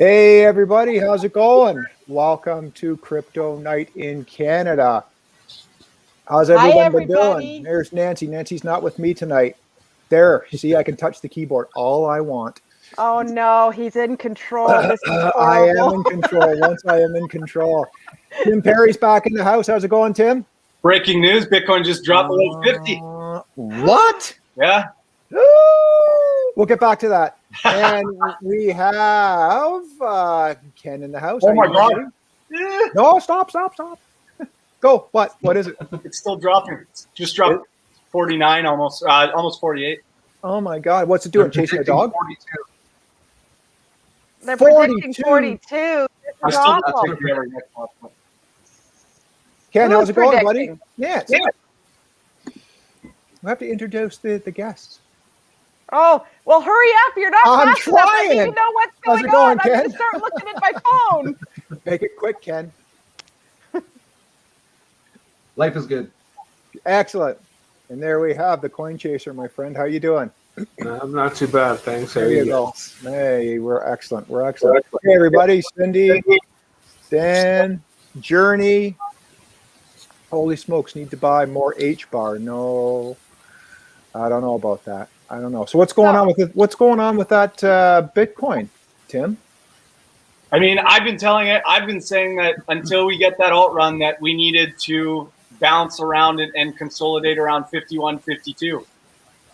Hey everybody, how's it going? Welcome to Crypto Night in Canada. How's everyone been doing? There's Nancy. Nancy's not with me tonight. There, see, I can touch the keyboard all I want. Oh no, he's in control. This is I am in control. Once I am in control. Tim Perry's back in the house. How's it going, Tim? Breaking news, Bitcoin just dropped below 50. What? Yeah. We'll get back to that. And we have Ken in the house. Oh my God. No, stop. Go. What? What is it? It's still dropping. It's just dropped 49, almost 48. Oh my God. What's it doing? Chasing a dog? 42. They're predicting 42. I still don't take every next month. Ken, how's it going, buddy? Yeah. We have to introduce the guests. Oh, well, hurry up. You're not I'm fast enough. I trying. need to know what's How's going it going, on. I'm Ken? going to start looking at my phone. Make it quick, Ken. Life is good. Excellent. And there we have the coin chaser, my friend. How you doing? I'm not too bad, thanks. There you go. Hey, we're excellent. We're excellent. Hey, everybody. Cindy, Dan, Journey. Holy smokes, need to buy more H-bar. No, I don't know about that. I don't know. So what's going on with it? What's going on with that Bitcoin, Tim? I mean, I've been saying that until we get that alt run that we needed to bounce around and consolidate around 51, 52.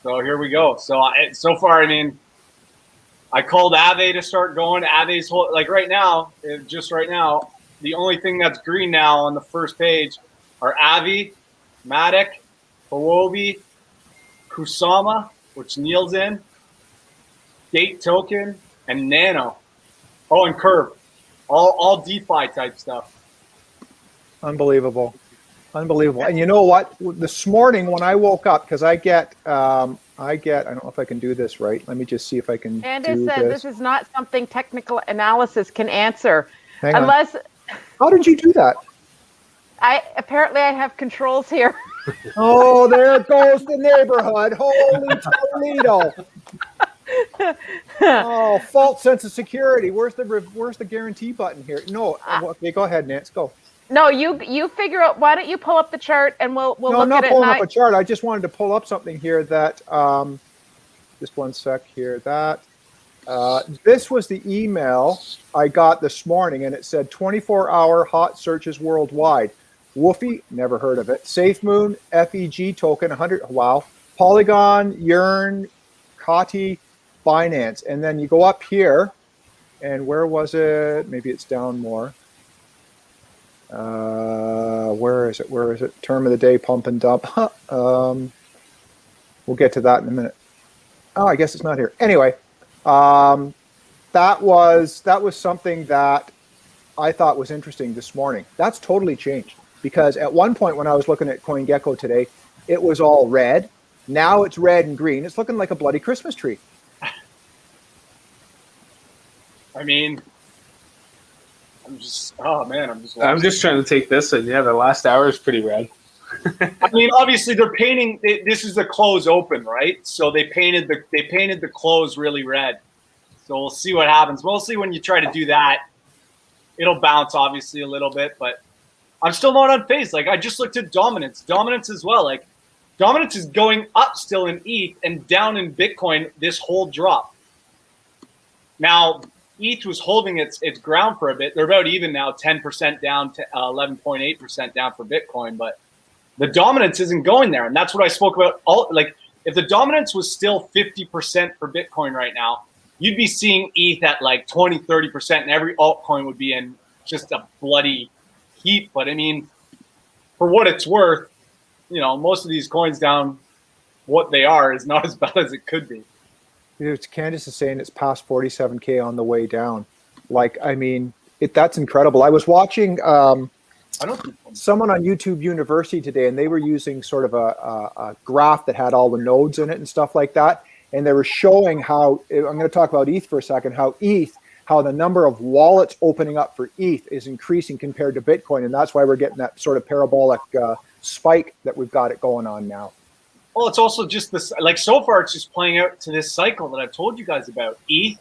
So here we go. So far, I mean, I called Aave to start going. Aave's like right now, the only thing that's green now on the first page are Aave, Matic, Huobi, Kusama, which Neil's in, Gate Token, and Nano. Oh, and Curve. All DeFi type stuff. Unbelievable. Unbelievable. And you know what? This morning when I woke up, because I don't know if I can do this right. Let me just see if I can Candace said this is not something technical analysis can answer. Hang on. Unless How did you do that? apparently I have controls here. Oh, there goes the neighborhood. Holy Toledo. Oh, false sense of security. Where's the guarantee button here? No. Okay, go ahead, Nance. Go. No, you figure out. Why don't you pull up the chart and we'll look at it. No, I'm not pulling up a chart. I just wanted to pull up something here that just one sec here. That this was the email I got this morning, and it said 24-hour hot searches worldwide. Woofy, never heard of it. SafeMoon, FEG token, 100. Wow. Polygon, Yearn, Kati, Binance, and then you go up here, and where was it? Maybe it's down more. Where is it? Term of the day, pump and dump. We'll get to that in a minute. Oh, I guess it's not here. Anyway, that was something that I thought was interesting this morning. That's totally changed, because at one point when I was looking at CoinGecko today, it was all red. Now it's red and green. It's looking like a bloody Christmas tree. I mean, I'm just trying to take this, and yeah, the last hour is pretty red. I mean, obviously they're painting. This is the close open, right? So they painted the close really red. So we'll see what happens. Mostly when you try to do that, it'll bounce obviously a little bit, but I'm still not unfazed. Like I just looked at dominance as well. Like dominance is going up still in ETH and down in Bitcoin this whole drop. Now, ETH was holding its ground for a bit. They're about even now, 10% down to 11.8% down for Bitcoin, but the dominance isn't going there. And that's what I spoke about. Like if the dominance was still 50% for Bitcoin right now, you'd be seeing ETH at like 20, 30%, and every altcoin would be in just a bloody heap. But I mean, for what it's worth, you know, most of these coins down what they are is not as bad as it could be. Candace is saying it's past 47K on the way down. Like, I mean, that's incredible. I was watching someone on YouTube University today, and they were using sort of a graph that had all the nodes in it and stuff like that. And they were showing how, I'm going to talk about ETH for a second, how the number of wallets opening up for ETH is increasing compared to Bitcoin. And that's why we're getting that sort of parabolic spike that we've got it going on now. Well, it's also just this, like so far it's just playing out to this cycle that I've told you guys about. ETH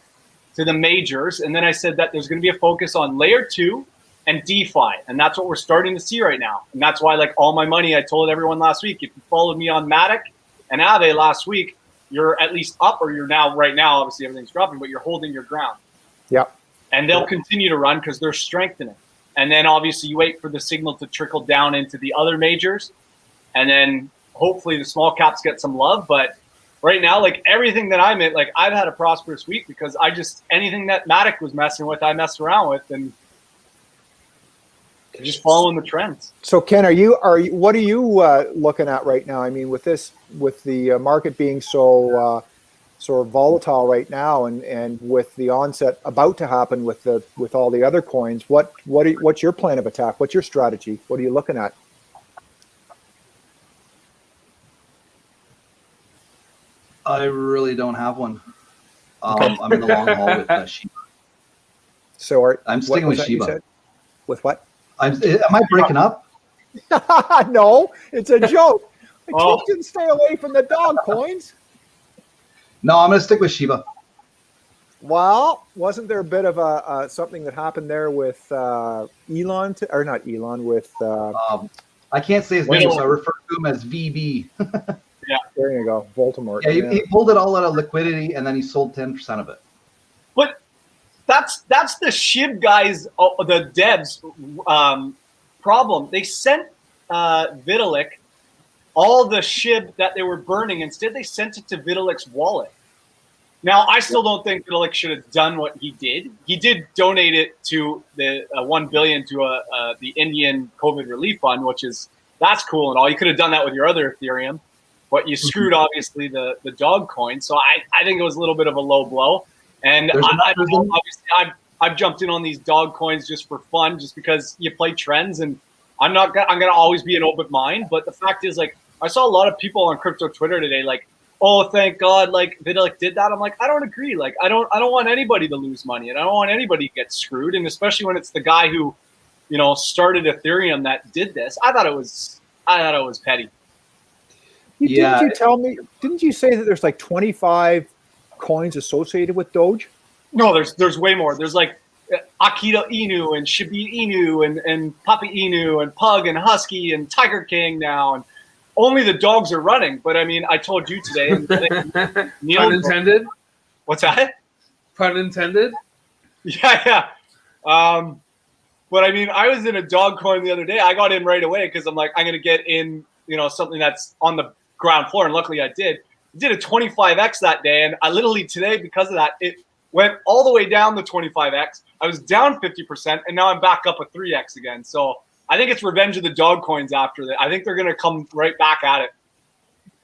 to the majors. And then I said that there's going to be a focus on layer 2 and DeFi. And that's what we're starting to see right now. And that's why, like, all my money, I told everyone last week, if you followed me on Matic and Aave last week, you're at least up, or you're now, right now, obviously everything's dropping, but you're holding your ground. Yep. And they'll continue to run because they're strengthening. And then obviously you wait for the signal to trickle down into the other majors. And then hopefully the small caps get some love. But right now, like, everything that I'm in, like, I've had a prosperous week because anything that Matic was messing with, I messed around with, and just following the trends. So Ken, what are you looking at right now? I mean, with the market being so sort of volatile right now, and with the onset about to happen with all the other coins, what's your plan of attack? What's your strategy? What are you looking at? I really don't have one. I'm in the long haul with Shiba. So I'm sticking with Shiba. With what? Am I breaking up? No, it's a joke. I told you to stay away from the dog coins. No, I'm going to stick with Shiba. Well, wasn't there a bit of a something that happened there with Elon, or not Elon, with... I can't say his name, so I refer to him as VB. Yeah, there you go, Voldemort. Yeah, he pulled it all out of liquidity, and then he sold 10% of it. But that's the SHIB guys, the devs problem. They sent Vitalik all the SHIB that they were burning. Instead, they sent it to Vitalik's wallet. Now, I still don't think Vitalik should have done what he did. He did donate it to the $1 billion to the Indian COVID relief fund, that's cool and all. You could have done that with your other Ethereum, but you screwed obviously the dog coin. So I think it was a little bit of a low blow. And I've jumped in on these dog coins just for fun, just because you play trends, and I'm gonna always be an open mind. But the fact is, like, I saw a lot of people on crypto Twitter today, like, oh, thank God, like, Vitalik did that. I'm like, I don't agree. Like, I don't want anybody to lose money, and I don't want anybody to get screwed. And especially when it's the guy who, started Ethereum that did this. I thought it was petty. Didn't you say that there's like 25 coins associated with Doge? No, there's way more. There's like Akita Inu and Shiba Inu and Papa Inu and Pug and Husky and Tiger King now, and only the dogs are running. But I mean, I told you today. Pun intended. What's that? Pun intended. Yeah. But I mean, I was in a dog coin the other day. I got in right away because I'm like, I'm gonna get in, something that's on the ground floor, and luckily I did. I did a 25x that day, and I literally today, because of that, it went all the way down the 25x. I was down 50%, and now I'm back up a 3x again. So I think it's revenge of the dog coins after that. I think they're going to come right back at it.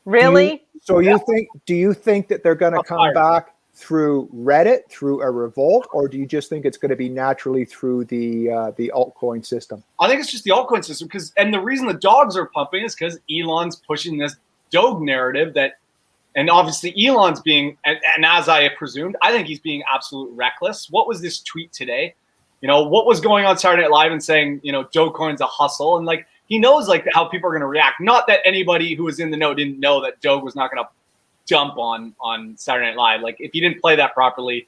Really? Do you think that they're going to come back through Reddit, through a revolt, or do you just think it's going to be naturally through the altcoin system? I think it's just the altcoin system, and the reason the dogs are pumping is because Elon's pushing this Doge narrative and obviously Elon's being, and as I presumed, I think he's being absolutely reckless. What was this tweet today? What was going on Saturday Night Live and saying, Dogecoin's a hustle, and like, he knows like how people are going to react. Not that anybody who was in the know didn't know that Doge was not going to dump on Saturday Night Live. Like, if you didn't play that properly,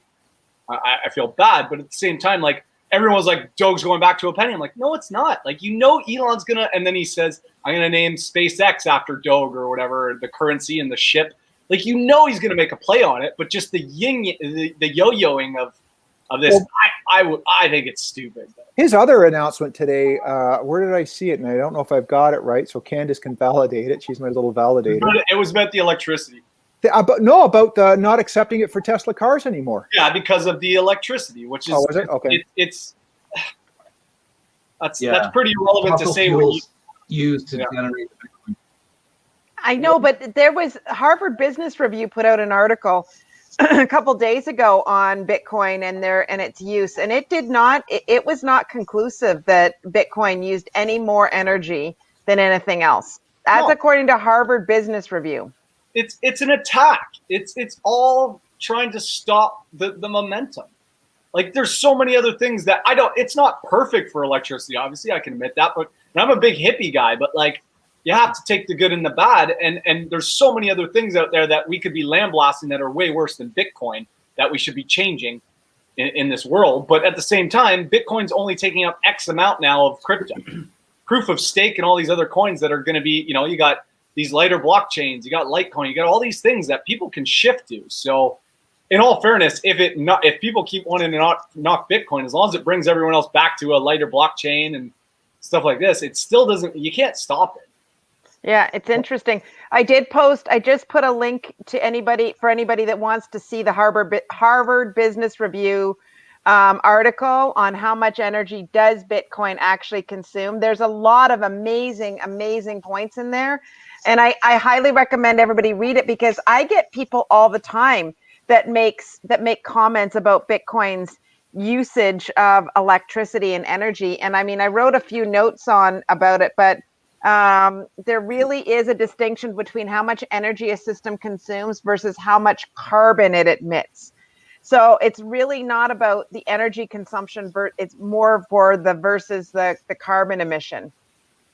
I feel bad. But at the same time, like, everyone was like, Doge's going back to a penny. I'm like, no, it's not. Like, Elon's gonna, and then he says, I'm gonna name SpaceX after Doge or whatever, the currency and the ship. Like, he's gonna make a play on it, but just the yo-yoing of this, well, I think it's stupid. His other announcement today, where did I see it? And I don't know if I've got it right, so Candace can validate it. She's my little validator. It was about the electricity. About not accepting it for Tesla cars anymore. Yeah, because of the electricity, which is was it? Okay. That's pretty irrelevant to say what you use to generate Bitcoin. I know, but there was Harvard Business Review put out an article a couple days ago on Bitcoin and its use, and it was not conclusive that Bitcoin used any more energy than anything else. That's according to Harvard Business Review. It's an attack. It's all trying to stop the momentum. Like, there's so many other things that it's not perfect for electricity, obviously, I can admit that, but I'm a big hippie guy, but like, you have to take the good and the bad, and there's so many other things out there that we could be lambasting that are way worse than Bitcoin that we should be changing. in this world. But at the same time, Bitcoin's only taking up X amount now of crypto, proof of stake, and all these other coins that are going to be, you got these lighter blockchains, you got Litecoin, you got all these things that people can shift to. So in all fairness, if people keep wanting to knock Bitcoin, as long as it brings everyone else back to a lighter blockchain and stuff like this, it still doesn't, you can't stop it. Yeah, it's interesting. I just put a link to anybody that wants to see the Harvard Business Review article on how much energy does Bitcoin actually consume. There's a lot of amazing points in there. And I highly recommend everybody read it, because I get people all the time that make comments about Bitcoin's usage of electricity and energy. And I mean, I wrote a few notes about it, but there really is a distinction between how much energy a system consumes versus how much carbon it emits. So it's really not about the energy consumption, it's more for versus the carbon emission.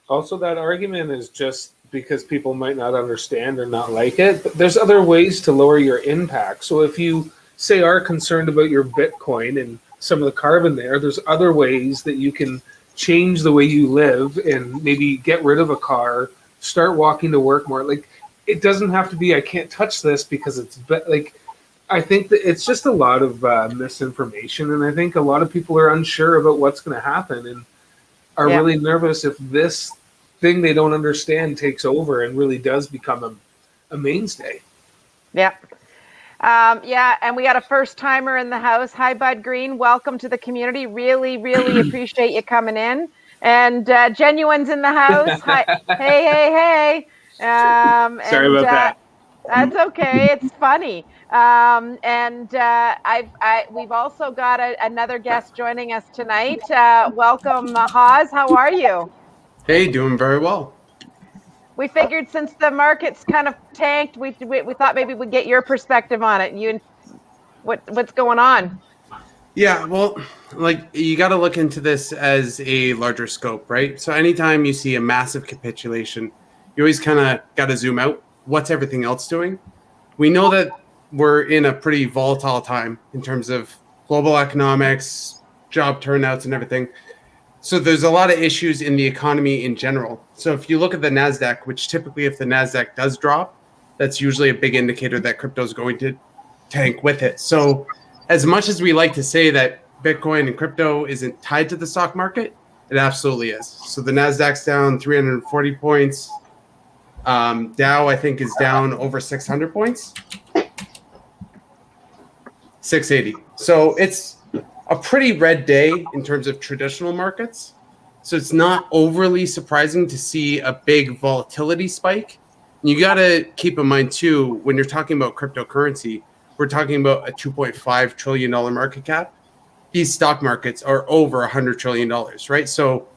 Also, that argument is just because people might not understand or not like it, but there's other ways to lower your impact. So if you say are concerned about your Bitcoin and some of the carbon there's other ways that you can change the way you live and maybe get rid of a car, start walking to work more. Like, it doesn't have to be, I can't touch this because it's like, I think that it's just a lot of misinformation. And I think a lot of people are unsure about what's going to happen and are really nervous if this thing they don't understand takes over and really does become a mainstay. Yeah. And we got a first timer in the house. Hi, Bud Green. Welcome to the community. Really appreciate you coming in. And Genuine's in the house. Hi. Hey. Sorry about that. That's okay. It's funny. We've also got another guest joining us tonight. Welcome, Haas. How are you? Hey, doing very well. We figured since the market's kind of tanked, we thought maybe we'd get your perspective on it. What's going on? Yeah, well, like, you got to look into this as a larger scope, right? So anytime you see a massive capitulation, you always kind of got to zoom out. What's everything else doing? We know that we're in a pretty volatile time in terms of global economics, job turnouts, and everything. So there's a lot of issues in the economy in general. So if you look at the NASDAQ, which typically if the NASDAQ does drop, that's usually a big indicator that crypto is going to tank with it. So as much as we like to say that Bitcoin and crypto isn't tied to the stock market, it absolutely is. So the NASDAQ's down 340 points. Dow, I think, is down over 600 points. 680. So it's a pretty red day in terms of traditional markets. So it's not overly surprising to see a big volatility spike. You got to keep in mind, too, when you're talking about cryptocurrency, we're talking about a $2.5 trillion market cap. These stock markets are over $100 trillion, right? So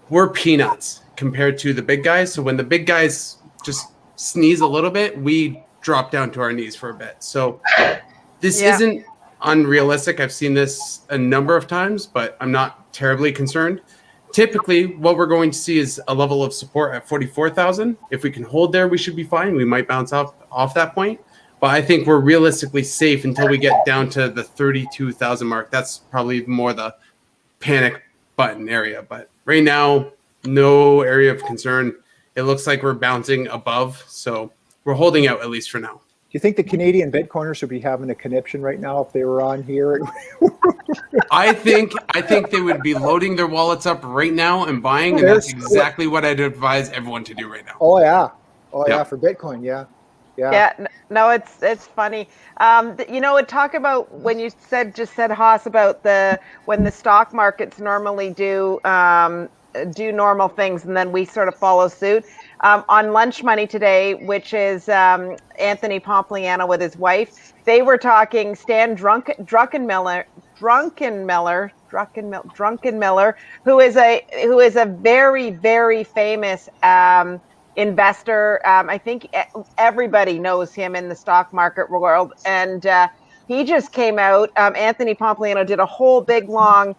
we're peanuts compared to the big guys. So when the big guys just sneeze a little bit, we drop down to our knees for a bit. So this isn't unrealistic. I've seen this a number of times, but I'm not terribly concerned. Typically, what we're going to see is a level of support at 44,000. If we can hold there, we should be fine. We might bounce off that point. But I think we're realistically safe until we get down to the 32,000 mark. That's probably more the panic button area. But right now, no area of concern. It looks like we're bouncing above. So we're holding out, at least for now. Do you think the Canadian Bitcoiners would be having a conniption right now if they were on here? I think they would be loading their wallets up right now and buying, and that's exactly what I'd advise everyone to do right now. Oh yeah, for Bitcoin, yeah. No, it's funny. Talk about when you said Haas about when the stock markets normally do normal things and then we sort of follow suit. On Lunch Money today, which is Anthony Pompliano with his wife, they were talking Stan Druckenmiller, who is a very, very famous investor. I think everybody knows him in the stock market world, and he just came out. Anthony Pompliano did a whole big long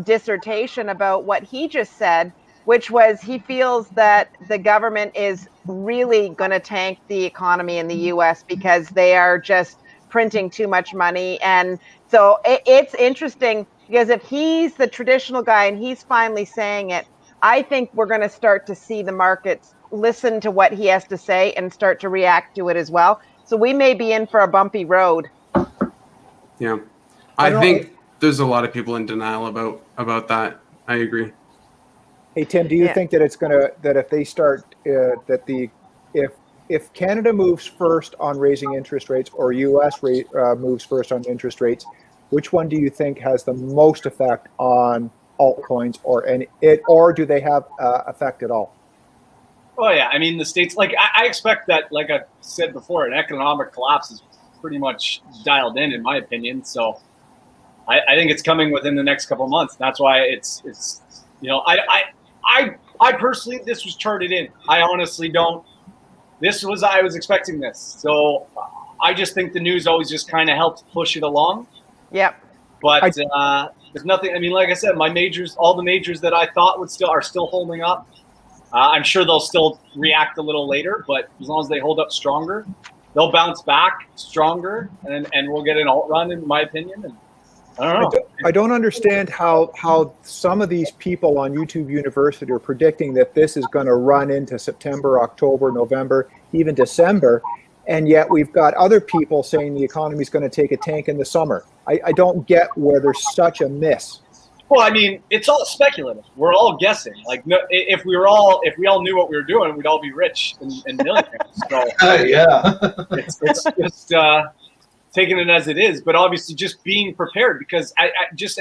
dissertation about what he just said, which was he feels that the government is really going to tank the economy in the U.S. because they are just printing too much money. And so it's interesting because if he's the traditional guy and he's finally saying it, I think we're going to start to see the markets listen to what he has to say and start to react to it as well. So we may be in for a bumpy road. Yeah. I think there's a lot of people in denial about that. I agree. Hey Tim, do you think that it's gonna if they start if Canada moves first on raising interest rates or U.S. moves first on interest rates, which one do you think has the most effect on altcoins or do they have effect at all? Oh yeah, I mean the States. Like I expect that. Like I said before, an economic collapse is pretty much dialed in my opinion. So I think it's coming within the next couple of months. That's why it's I personally, this was charted in. I honestly don't. I was expecting this. So I just think the news always just kind of helps push it along. Yep. But there's nothing. I mean, like I said, all the majors that I thought are still holding up. I'm sure they'll still react a little later, but as long as they hold up stronger, they'll bounce back stronger, and we'll get an alt run, in my opinion. And I don't know. I don't understand how some of these people on YouTube University are predicting that this is going to run into September, October, November, even December, and yet we've got other people saying the economy is going to take a tank in the summer. I don't get where there's such a miss. Well, I mean, it's all speculative. We're all guessing. Like, no, if we all knew what we were doing, we'd all be rich and millionaires. So yeah, it's just taking it as it is. But obviously, just being prepared, because I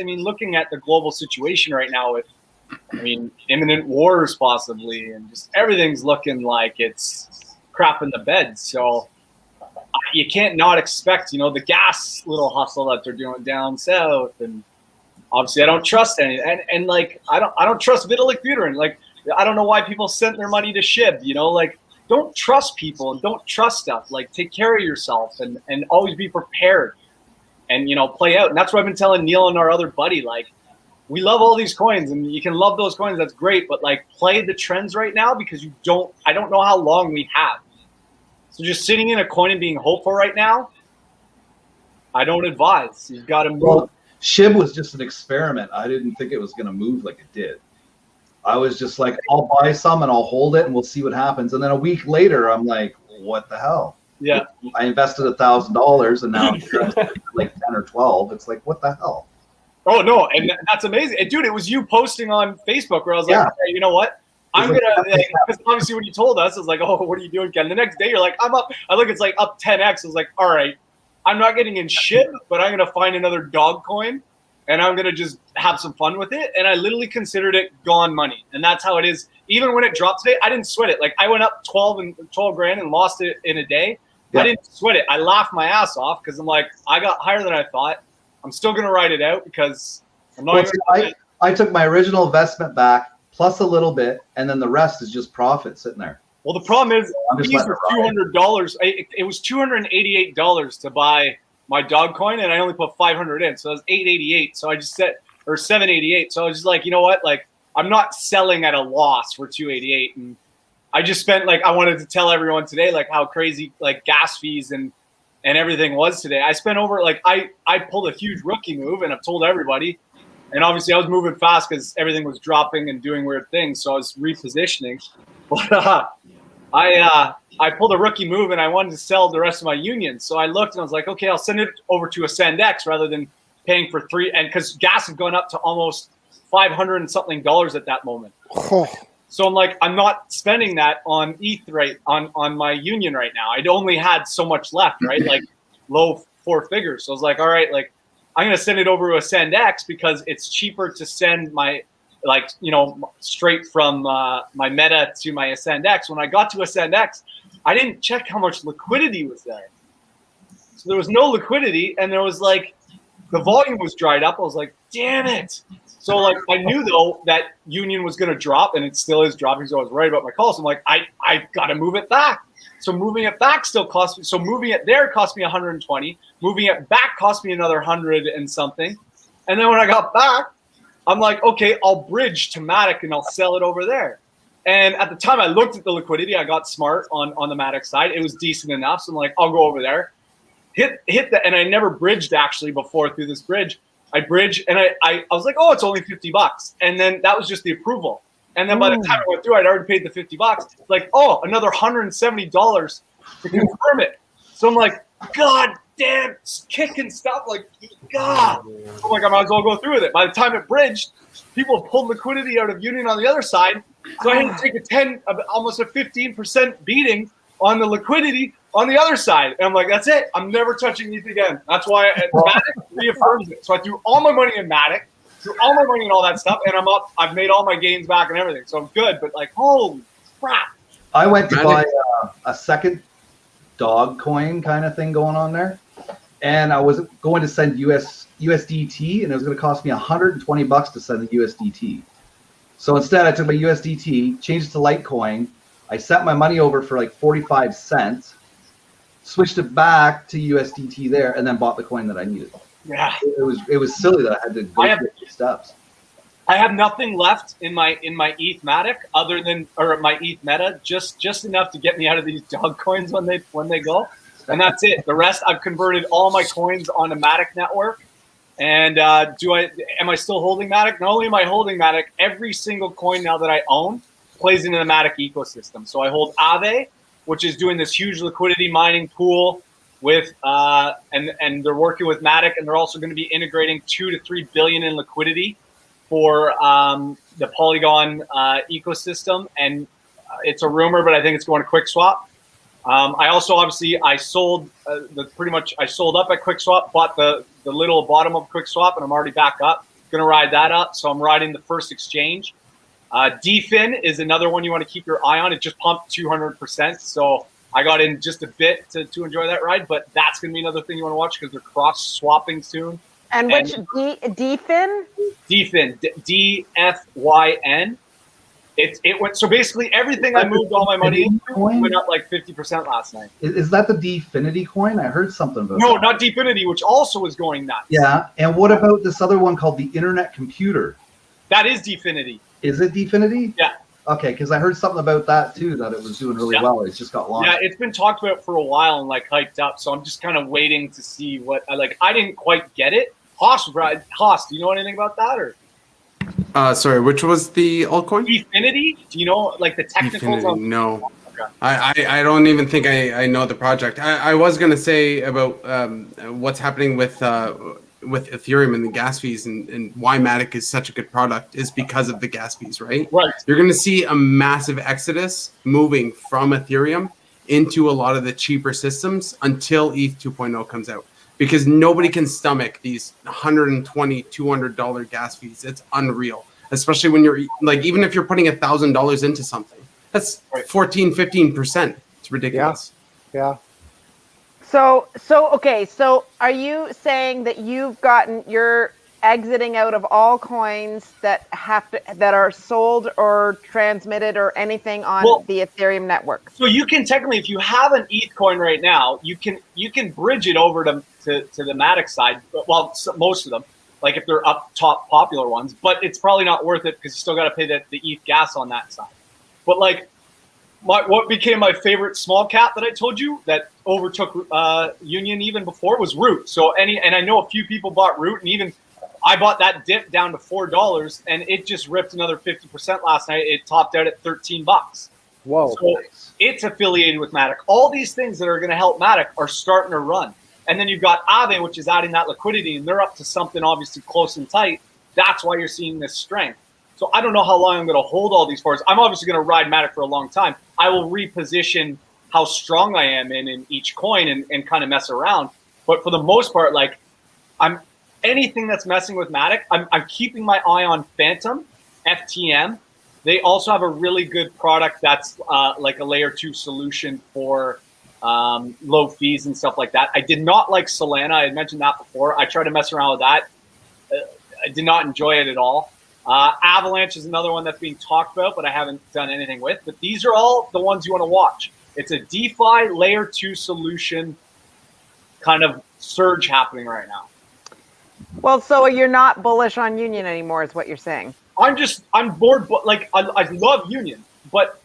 mean, looking at the global situation right now with, I mean, imminent wars possibly, and just everything's looking like it's crap in the bed. So you can't not expect, the gas little hustle that they're doing down south. And obviously, I don't trust any, and like I don't trust Vitalik Buterin. Like I don't know why people sent their money to SHIB. Like don't trust people and don't trust stuff. Like take care of yourself and always be prepared, and play out. And that's what I've been telling Neil and our other buddy. Like we love all these coins, and you can love those coins. That's great, but like play the trends right now because I don't know how long we have. So just sitting in a coin and being hopeful right now, I don't advise. You've got to move. Well, SHIB was just an experiment. I didn't think it was going to move like it did. I was just like, I'll buy some and I'll hold it and we'll see what happens. And then a week later, I'm like, what the hell? Yeah. I invested $1,000 and now it's like 10 or 12. It's like, what the hell? Oh, no. And that's amazing. And, dude, it was you posting on Facebook where I was like, hey, you know what? I'm going to, because obviously when you told us, I was like, oh, what are you doing, Ken? The next day, you're like, I'm up. I look, it's like up 10X. I was like, all right, I'm not getting in shit, but I'm going to find another dog coin and I'm going to just have some fun with it. And I literally considered it gone money. And that's how it is. Even when it dropped today, I didn't sweat it. Like I went up 12 grand and lost it in a day. Yeah. I didn't sweat it. I laughed my ass off because I'm like, I got higher than I thought. I'm still going to ride it out because I'm not. I took my original investment back plus a little bit, and then the rest is just profit sitting there. Well, the problem is these are $200. It was $288 to buy my dog coin, and I only put 500 in, so it was $888. So I just said, or $788. So I was just like, you know what? Like, I'm not selling at a loss for $288, and I just spent I wanted to tell everyone today how crazy gas fees and everything was today. I spent over I pulled a huge rookie move, and I've told everybody. And obviously, I was moving fast because everything was dropping and doing weird things, so I was repositioning. But I pulled a rookie move, and I wanted to sell the rest of my union. So I looked, and I was like, okay, I'll send it over to AscendX rather than paying for $3. And because gas had gone up to almost $500 and something at that moment. Oh. So I'm like, I'm not spending that on ETH on my union right now. I'd only had so much left, right? Low 4 figures. So I was like, all right, I'm going to send it over to AscendX because it's cheaper to send my, straight from my Meta to my AscendX. When I got to AscendX, I didn't check how much liquidity was there. So there was no liquidity, and there was the volume was dried up. I was like, damn it. So I knew though that union was going to drop, and it still is dropping. So I was right about my call. So I'm like, I got to move it back. So moving it back still cost me. So moving it there cost me 120. Moving it back cost me another 100 and something. And then when I got back, I'm like, okay, I'll bridge to Matic and I'll sell it over there. And at the time I looked at the liquidity, I got smart on the Matic side. It was decent enough. So I'm like, I'll go over there. hit that, and I never bridged actually before through this bridge. I bridged, and I was like, oh, it's only $50, and then that was just the approval. And then by the time I went through, I'd already paid the $50. Like, oh, another $170 to confirm it. So I'm like, God damn, kicking stuff. Like, God. I'm like, I might as well go through with it. By the time it bridged, people pulled liquidity out of Union on the other side. So I had to take almost a 15% beating on the liquidity on the other side. And I'm like, that's it. I'm never touching ETH again. That's why Matic reaffirms it. So I threw all my money in Matic, threw all my money in all that stuff, and I'm up. I've made all my gains back and everything. So I'm good. But like, holy crap. I went to buy a second dog coin kind of thing going on there. And I was going to send USDT, and it was going to cost me $120 to send the USDT. So instead, I took my USDT, changed it to Litecoin. I sent my money over for like 45 cents, switched it back to USDT there, and then bought the coin that I needed. Yeah, it was silly that I had to go through these steps. I have nothing left in my ETH Matic other than, or my ETH Meta, just enough to get me out of these dog coins when they go, and that's it. The rest, I've converted all my coins onto Matic network. And am I still holding Matic? Not only am I holding Matic, every single coin now that I own plays into the Matic ecosystem. So I hold Aave, which is doing this huge liquidity mining pool with, and they're working with Matic, and they're also going to be integrating 2 to 3 billion in liquidity for the Polygon ecosystem. And it's a rumor, but I think it's going to QuickSwap. I also I sold I sold up at QuickSwap, bought the little bottom of QuickSwap, and I'm already back up. Gonna ride that up, so I'm riding the first exchange. DFIN is another one you want to keep your eye on. It just pumped 200%, so I got in just a bit to enjoy that ride. But that's gonna be another thing you want to watch because they're cross swapping soon. And which DFIN? DFIN, DFYN. It went, so basically everything I moved all my money into went up like 50% last night. Is that the Dfinity coin? I heard something about No, that. not Dfinity, which also is going nuts. Yeah, and what about this other one called the Internet Computer? That is Dfinity. Is it Dfinity? Yeah. Okay, because I heard something about that too, that it was doing really well. It just got launched. Yeah, it's been talked about for a while and like hyped up, so I'm just kind of waiting to see what I didn't quite get it. Haas, do you know anything about that or? Sorry, which was the altcoin? Dfinity? Do you know like the technicals? No. Okay. I don't even think I know the project. I was going to say about what's happening with Ethereum and the gas fees and why Matic is such a good product is because of the gas fees, right? Right. You're going to see a massive exodus moving from Ethereum into a lot of the cheaper systems until ETH 2.0 comes out. Because nobody can stomach these $120, $200 gas fees. It's unreal, especially when you're like, even if you're putting $1,000 into something, that's 14, 15%. It's ridiculous. Yeah. So okay. So are you saying that you're exiting out of all coins that are sold or transmitted or anything on the Ethereum network? So you can technically, if you have an ETH coin right now, you can bridge it over to the Matic side. Well, most of them, like if they're up top popular ones, but it's probably not worth it because you still got to pay the ETH gas on that side. But like what became my favorite small cap that I told you that overtook Union even before was Root. So and I know a few people bought Root, and even I bought that dip down to $4, and it just ripped another 50% last night. It topped out at $13. Whoa! So it's affiliated with Matic. All these things that are going to help Matic are starting to run. And then you've got Aave, which is adding that liquidity, and they're up to something obviously close and tight. That's why you're seeing this strength. So I don't know how long I'm going to hold all these for. I'm obviously going to ride Matic for a long time. I will reposition how strong I am in each coin and kind of mess around. But for the most part, like anything that's messing with Matic, I'm keeping my eye on Phantom, FTM. They also have a really good product that's like a layer 2 solution for low fees and stuff like that. I did not like Solana. I had mentioned that before. I tried to mess around with that. I did not enjoy it at all. Avalanche is another one that's being talked about, but I haven't done anything with. But these are all the ones you want to watch. It's a DeFi layer 2 solution kind of surge happening right now. Well, so you're not bullish on Union anymore, is what you're saying. I'm bored, but like I love Union, but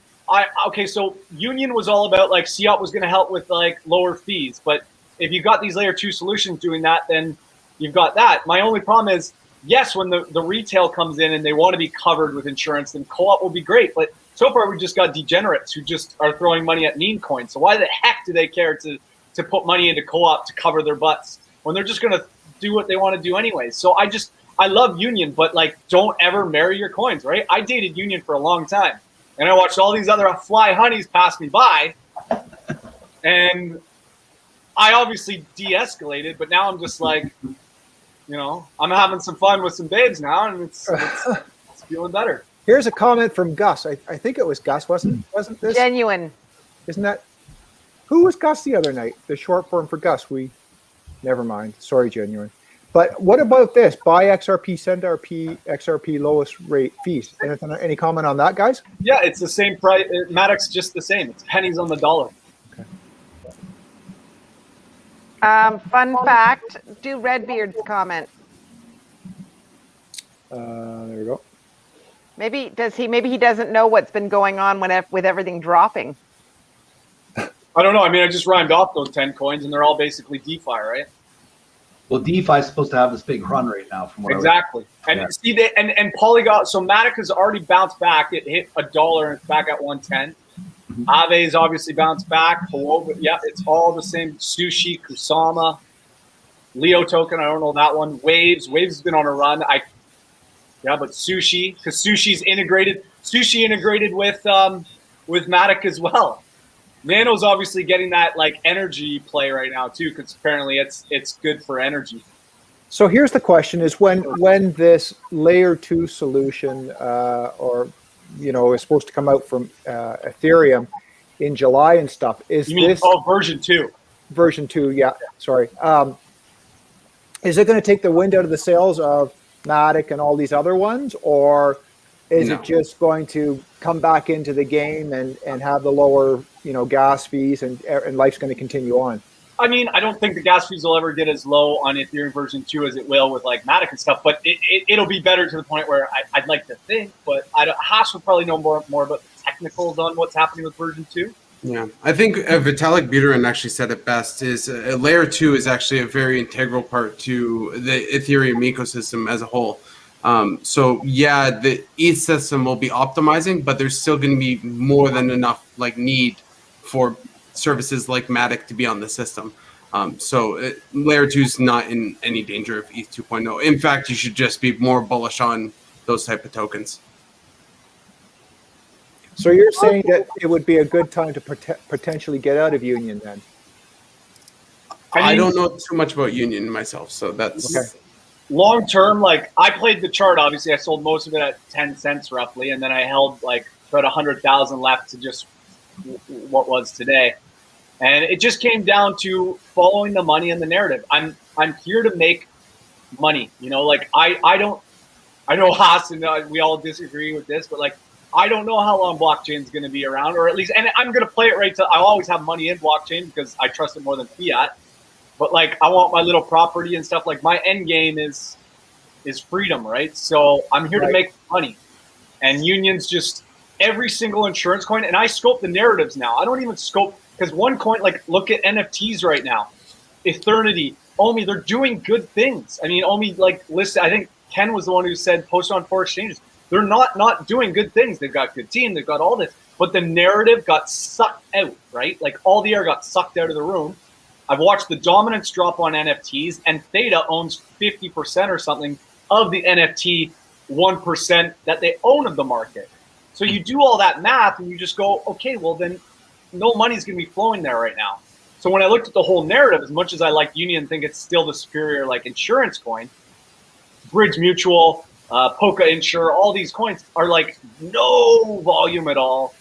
so Union was all about like Fiat was going to help with like lower fees, but if you've got these layer 2 solutions doing that, then you've got that. My only problem is, yes, when the retail comes in and they want to be covered with insurance, then co-op will be great. But so far, we just got degenerates who just are throwing money at meme coins. So why the heck do they care to put money into co-op to cover their butts when they're just going to do what they want to do anyway? So I love Union, but like, don't ever marry your coins, right? I dated Union for a long time, and I watched all these other fly honeys pass me by, and I obviously de-escalated, but now I'm just like, I'm having some fun with some babes now, and it's feeling better. Here's a comment from Gus. I think it was Gus, wasn't this? Genuine. Isn't that? Who was Gus the other night? The short form for Gus. Never mind. Sorry, Genuine. But what about this? Buy XRP, send RP, XRP lowest rate fees. Any comment on that, guys? Yeah, it's the same price. Matic's just the same. It's pennies on the dollar. Okay. Fun fact, do Redbeard's comment. There we go. Maybe he doesn't know what's been going on with everything dropping. I don't know. I mean, I just rhymed off those 10 coins, and they're all basically DeFi, right? Well, DeFi is supposed to have this big run right now, from what exactly. And see, and Polygon. So Matic has already bounced back. It hit $1, and it's back at 110. Ave's obviously bounced back. Hello, yeah, it's all the same. Sushi, Kusama, Leo token. I don't know that one. Waves has been on a run. But Sushi, because Sushi's integrated. Sushi integrated with Matic as well. Nano's obviously getting that like energy play right now too, because apparently it's good for energy. So here's the question: is when this layer 2 solution is supposed to come out from Ethereum in July and stuff? Version 2? Version 2, yeah. Sorry. Is it going to take the wind out of the sails of Matic and all these other ones, or is it just going to come back into the game and have the lower gas fees and life's going to continue on? I mean, I don't think the gas fees will ever get as low on Ethereum version 2 as it will with like Matic and stuff, but it'll be better to the point where I'd like to think, but Haas will probably know more about the technicals on what's happening with version 2. Yeah, I think Vitalik Buterin actually said it best, is layer 2 is actually a very integral part to the Ethereum ecosystem as a whole. The ETH system will be optimizing, but there's still going to be more than enough need for services like Matic to be on the system. Layer 2 is not in any danger of ETH 2.0. In fact, you should just be more bullish on those type of tokens. So you're saying that it would be a good time to potentially get out of Union then? I don't know too much about Union myself, so that's... Okay. Long term, I played the chart. Obviously, I sold most of it at 10 cents roughly, and then I held about 100,000 left to just what was today. And it just came down to following the money and the narrative. I'm here to make money. I know Haas and we all disagree with this, but I don't know how long blockchain is going to be around, or at least, and I'm going to play it right till I always have money in blockchain because I trust it more than fiat. But I want my little property and stuff. My end game is freedom, right? So I'm here to make money. And Union's just every single insurance coin. And I scope the narratives now. I don't even scope, because one coin, look at NFTs right now. Eternity, Omi, they're doing good things. I mean, Omi listed, I think Ken was the one who said post on 4 exchanges. They're not doing good things. They've got good team. They've got all this. But the narrative got sucked out, right? All the air got sucked out of the room. I've watched the dominance drop on NFTs, and Theta owns 50% or something of the NFT 1% that they own of the market. So you do all that math, and you just go, okay, well then no money's going to be flowing there right now. So when I looked at the whole narrative, as much as I like Union, think it's still the superior insurance coin, Bridge Mutual, Polka Insure, all these coins are no volume at all,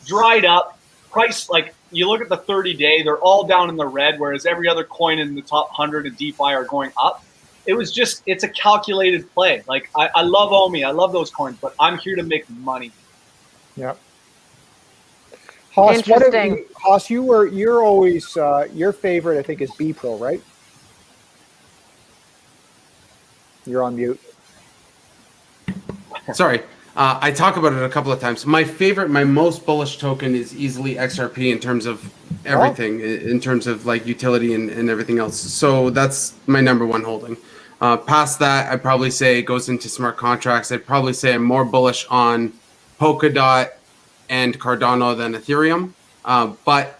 dried up, price you look at the 30-day, they're all down in the red, whereas every other coin in the top 100 of DeFi are going up. It's a calculated play. I love Omi, I love those coins, but I'm here to make money. Yeah. Haas, interesting. Haas, you're always your favorite, I think, is B Pro, right? You're on mute. Sorry. I talk about it a couple of times. My most bullish token is easily XRP in terms of everything, in terms of like utility and everything else. So that's my number one holding. Past that, I'd probably say it goes into smart contracts. I'd probably say I'm more bullish on Polkadot and Cardano than Ethereum. But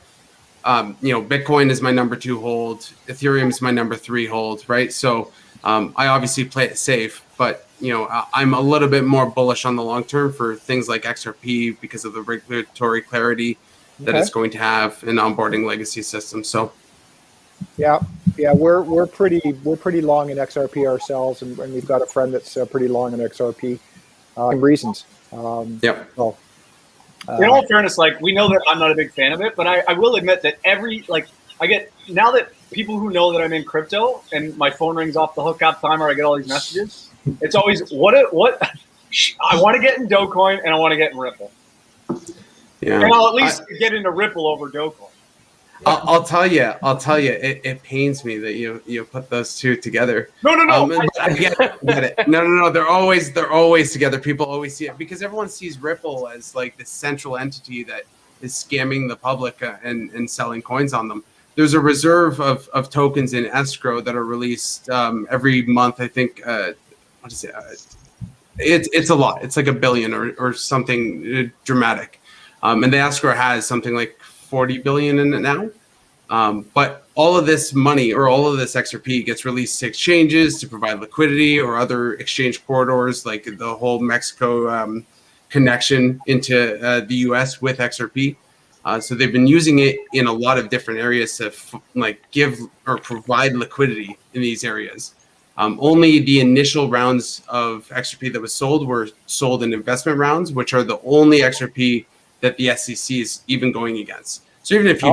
Bitcoin is my number 2 hold. Ethereum is my number 3 hold, right? So I obviously play it safe, but I'm a little bit more bullish on the long term for things like XRP because of the regulatory clarity that it's going to have in onboarding legacy systems. So, yeah, we're pretty long in XRP ourselves, and we've got a friend that's pretty long in XRP. Reasons. Yep. So, in all fairness, like we know that I'm not a big fan of it, but I will admit that I get now that people who know that I'm in crypto and my phone rings off the hook half the time, or I get all these messages. It's always what I want to get in Dogecoin and I want to get in Ripple. Yeah, and I'll at least get into Ripple over Dogecoin. I'll tell you, it pains me that you put those two together. No. I get it. No. They're always together. People always see it because everyone sees Ripple as like this central entity that is scamming the public and selling coins on them. There's a reserve of tokens in escrow that are released every month. I think. What is it? It's a lot. It's like $1 billion or something dramatic. And the escrow has something like 40 billion in it now. But all of this money or all of this XRP gets released to exchanges to provide liquidity or other exchange corridors, like the whole Mexico connection into the US with XRP. So they've been using it in a lot of different areas to give or provide liquidity in these areas. Only the initial rounds of XRP that was sold were sold in investment rounds, which are the only XRP that the SEC is even going against. So even if you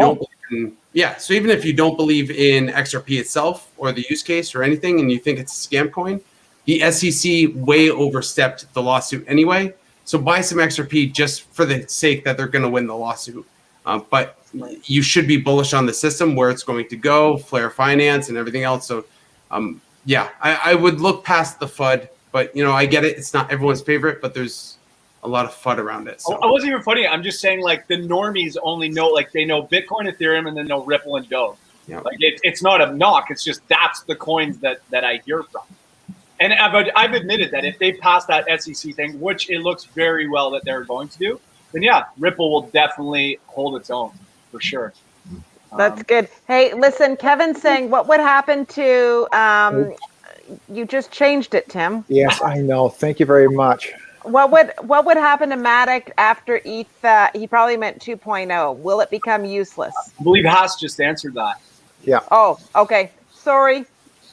don't believe in XRP itself or the use case or anything, and you think it's a scam coin, the SEC way overstepped the lawsuit anyway. So buy some XRP just for the sake that they're going to win the lawsuit. But you should be bullish on the system, where it's going to go, Flare Finance and everything else. So I would look past the FUD, but I get it. It's not everyone's favorite, but there's a lot of FUD around it. So. I wasn't even funny. I'm just saying, like, the normies only know, they know Bitcoin, Ethereum, and then know Ripple and Doge. Yeah. Like, it's not a knock. It's just that's the coins that I hear from. And I've admitted that if they pass that SEC thing, which it looks very well that they're going to do, then Ripple will definitely hold its own for sure. That's good. Hey, listen, Kevin's saying, what would happen to, you just changed it, Tim. Yes, I know. Thank you very much. What would happen to Matic after ETH? He probably meant 2.0. Will it become useless? I believe Haas just answered that. Yeah. Oh, okay. Sorry.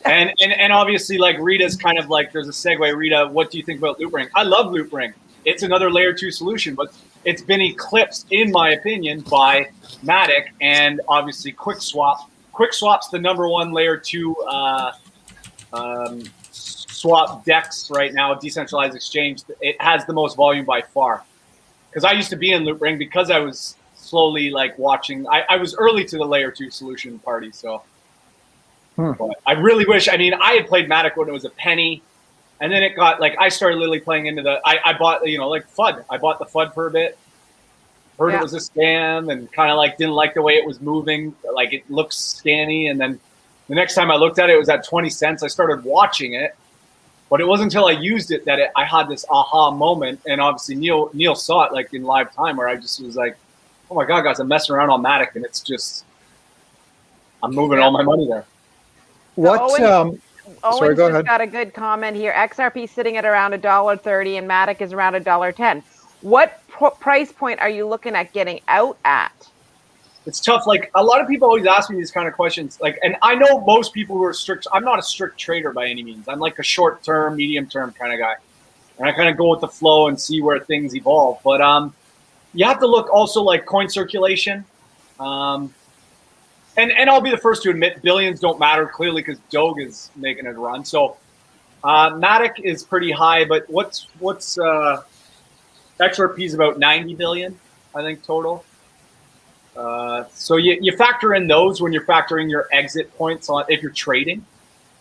And obviously, like, Rita's kind of like, there's a segue. Rita, what do you think about Loopring? I love Loopring. It's another layer 2 solution, but it's been eclipsed, in my opinion, by Matic and obviously QuickSwap. QuickSwap's the number 1 layer 2 swap DEX right now, decentralized exchange. It has the most volume by far. Because I used to be in Loopring because I was slowly like watching. I was early to the layer 2 solution party, so. But I really wish. I mean, I had played Matic when it was a penny, and then it got I started literally playing into the. I bought FUD. I bought the FUD for a bit. Heard it was a scam, and kind of didn't like the way it was moving. Like, it looks scammy, and then the next time I looked at it, it was at 20 cents. I started watching it, but it wasn't until I used it that I had this aha moment. And obviously Neil saw it in live time, where I just was like, "Oh my god, guys, I'm messing around on Matic, and it's just I'm moving all my money there." What? Owen's Sorry, go ahead. Got a good comment here. XRP sitting at around $1.30, and Matic is around $1.10. What price point are you looking at getting out at? It's tough. A lot of people always ask me these kind of questions. And I know most people who are strict. I'm not a strict trader by any means. I'm like a short term, medium term kind of guy, and I kind of go with the flow and see where things evolve. But you have to look also coin circulation. And I'll be the first to admit billions don't matter clearly because Doge is making it run. So Matic is pretty high, but what's XRP is about 90 billion, I think, total. So you factor in those when you're factoring your exit points on if you're trading.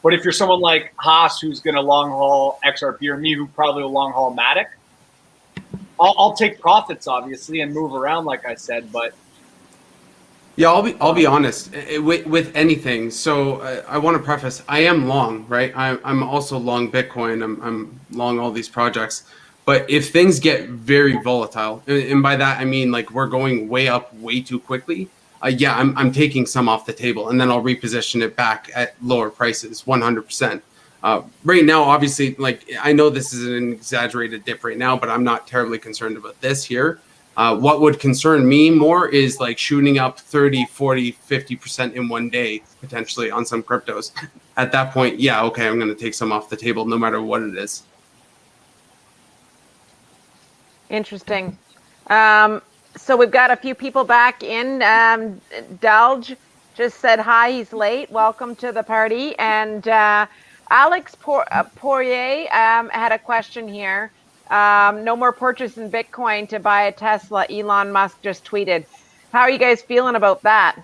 But if you're someone like Haas who's going to long haul XRP, or me who probably will long haul Matic, I'll take profits obviously and move around like I said, but Yeah, I'll be honest with anything. So I want to preface: I am long, right? I'm also long Bitcoin. I'm long all these projects. But if things get very volatile, and by that I mean like we're going way up way too quickly, yeah, I'm taking some off the table, and then I'll reposition it back at lower prices, 100%. Right now, obviously, like I know this is an exaggerated dip right now, but I'm not terribly concerned about this here. What would concern me more is like shooting up 30, 40, 50% in one day, potentially on some cryptos. At that point, yeah, okay, I'm going to take some off the table no matter what it is. Interesting. So we've got a few people back in. Delge just said hi, he's late. Welcome to the party. And Alex Poirier had a question here. No more purchase in Bitcoin to buy a Tesla. Elon Musk just tweeted. How are you guys feeling about that?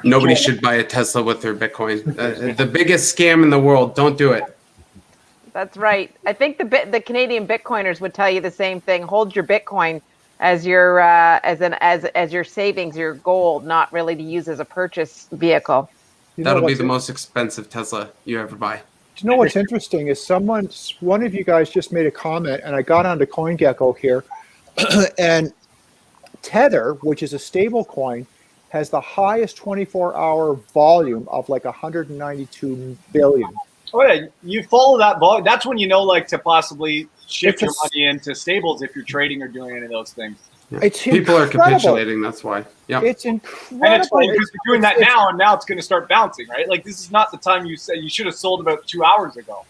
Nobody should buy a Tesla with their Bitcoin. The biggest scam in the world. Don't do it. That's right. I think the Canadian Bitcoiners would tell you the same thing. Hold your Bitcoin as your as your savings, your gold, not really to use as a purchase vehicle. That'll be the most expensive Tesla you ever buy. Do you know what's interesting is one of you guys just made a comment, and I got onto CoinGecko here, and Tether, which is a stable coin, has the highest 24-hour volume of like 192 billion. oh yeah, you follow that volume. That's when you know like to possibly shift your money into stables if you're trading or doing any of those things. Yeah. It's People incredible. are capitulating. That's why. Yeah, It's incredible. And it's funny because you're doing that now, and now it's going to start bouncing, right? Like this is not the time you said you should have sold about 2 hours ago.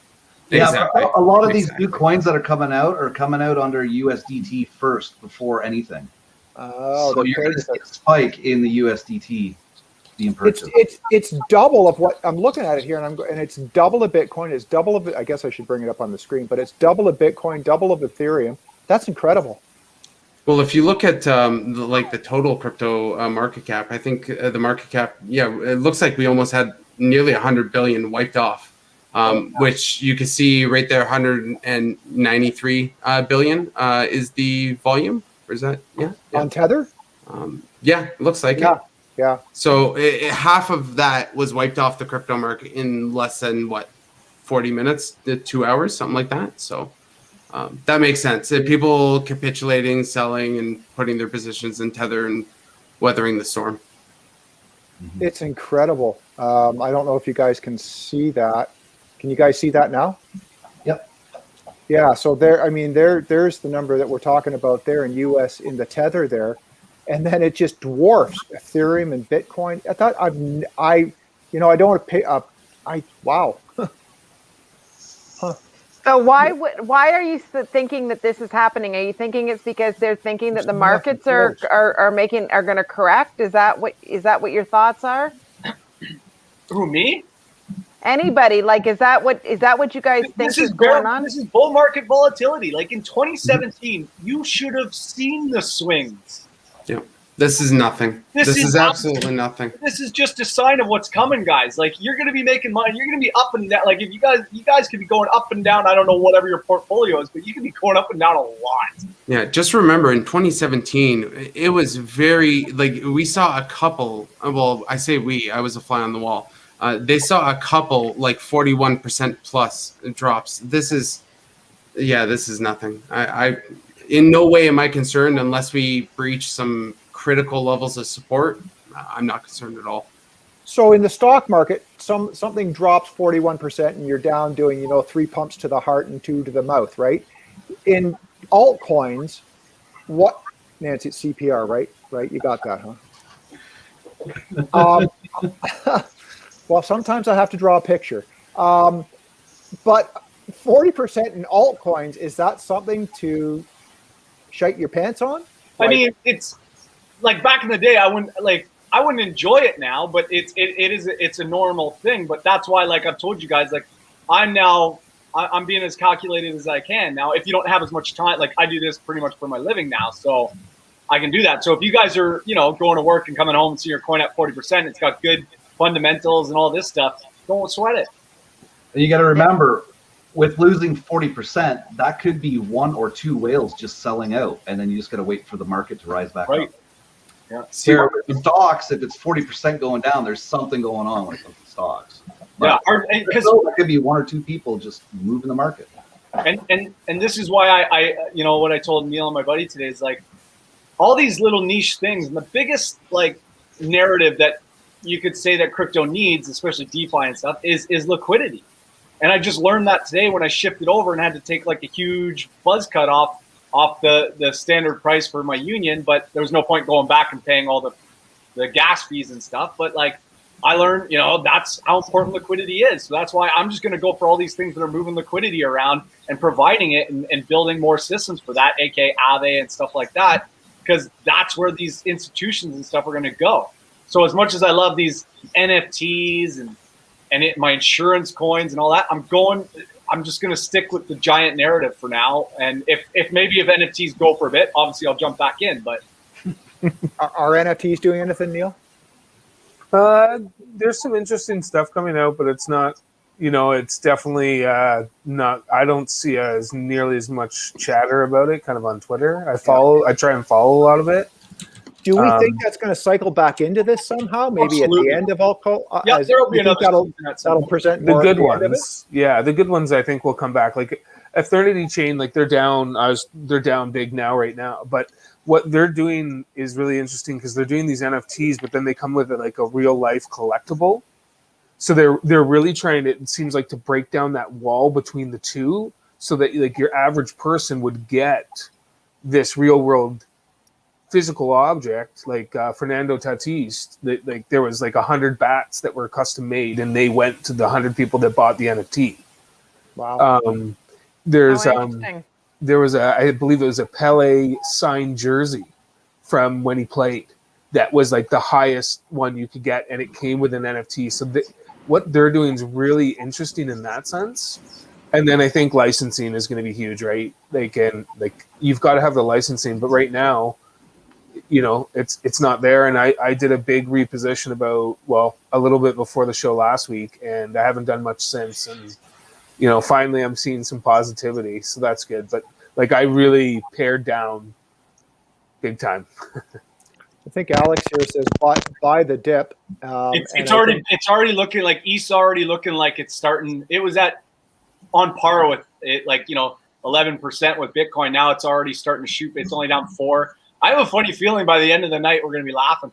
Yeah, exactly. a lot of these new coins that are coming out under USDT first before anything. Oh, So you're going to see a spike in the USDT being purchased. It's double of what I'm looking at it here, and it's double of Bitcoin. It's double of, I guess I should bring it up on the screen, but it's double of Bitcoin, double of Ethereum. That's incredible. Well, if you look at the total crypto market cap, I think the market cap, yeah, it looks like we almost had nearly 100 billion wiped off, which you can see right there, 193 billion is the volume. Or is that, yeah? On Tether? Yeah, it looks like it. Yeah. So half of that was wiped off the crypto market in less than, 40 minutes to 2 hours, something like that. So that makes sense. People capitulating, selling, and putting their positions in Tether and weathering the storm. It's incredible. I don't know if you guys can see that. Can you guys see that now? Yep. Yeah, so there's the number that we're talking about there in US in the Tether there. And then it just dwarfs Ethereum and Bitcoin. I thought I don't want to pay up. Wow. So why are you thinking that this is happening? Are you thinking it's because they're thinking that the markets are going to correct? Is that what your thoughts are? Who, me? Anybody, like, is that what you guys think is going on? This is bull market volatility. Like in 2017, you should have seen the swings. Yeah, this is nothing. This is absolutely nothing. This is just a sign of what's coming, guys. Like you're going to be making money. You're going to be up and down. Like if you guys could be going up and down. I don't know whatever your portfolio is, but you could be going up and down a lot. Yeah, just remember in 2017, it was very we saw a couple. Well, I say I was a fly on the wall. They saw a couple 41% plus drops. This is nothing. I in no way am I concerned unless we breach some critical levels of support. I'm not concerned at all. So in the stock market, something drops 41% and you're down doing 3 pumps to the heart and 2 to the mouth, right? In altcoins, what, Nancy, it's CPR, right? Right, you got that, huh? Well, sometimes I have to draw a picture. But 40% in altcoins, is that something to shite your pants on? I mean, it's like back in the day, I wouldn't enjoy it now, but it's a normal thing. But that's why, like I've told you guys, like I'm being as calculated as I can. Now, if you don't have as much time, like I do this pretty much for my living now, so I can do that. So if you guys are, going to work and coming home and see your coin at 40%, it's got good fundamentals and all this stuff, don't sweat it. And you got to remember, with losing 40%, that could be one or two whales just selling out, and then you just got to wait for the market to rise back up. Yeah. See, with stocks, if it's 40% going down, there's something going on when it comes to stocks. But because it could be one or two people just moving the market. And this is why I you know what I told Neil and my buddy today is like all these little niche things, and the biggest like narrative that you could say that crypto needs, especially DeFi and stuff, is liquidity. And I just learned that today when I shifted over and had to take like a huge buzz cut off the standard price for my union, but there was no point going back and paying all the gas fees and stuff. But like I learned, you know, that's how important liquidity is. So that's why I'm just going to go for all these things that are moving liquidity around and providing it and building more systems for that, aka Aave and stuff like that, because that's where these institutions and stuff are going to go. So as much as I love these NFTs and my insurance coins and all that, I'm just going to stick with the giant narrative for now. And if NFTs go for a bit, obviously I'll jump back in. But are NFTs doing anything, Neil? There's some interesting stuff coming out, but it's not, you know, it's definitely not, I don't see as nearly as much chatter about it kind of on Twitter. I try and follow a lot of it. Do we think that's going to cycle back into this somehow? Maybe absolutely. at the end of all, yeah, there will be another that'll present the more good at the end of it? ones. Yeah, the good ones I think will come back. Like Eternity Chain, like they're down big right now. But what they're doing is really interesting because they're doing these NFTs, but then they come with like a real life collectible. So they're really trying to, it seems like, to break down that wall between the two, so that like your average person would get this real world physical object, like Fernando Tatis. Like there was like 100 bats that were custom made, and they went to the 100 people that bought the NFT. Wow. There was I believe it was a Pele signed jersey from when he played. That was like the highest one you could get, and it came with an NFT. So what they're doing is really interesting in that sense. And then I think licensing is going to be huge, right? Like you've got to have the licensing, but right now, you know, it's not there. And I did a big reposition a little bit before the show last week, and I haven't done much since. And you know, finally I'm seeing some positivity, so that's good. But like I really pared down big time. I think Alex here says buy the dip. It's already looking like ETH's already looking like it's starting. It was on par with it, like, you know, 11% with Bitcoin. Now it's already starting to shoot. It's only down 4%. I have a funny feeling by the end of the night we're going to be laughing.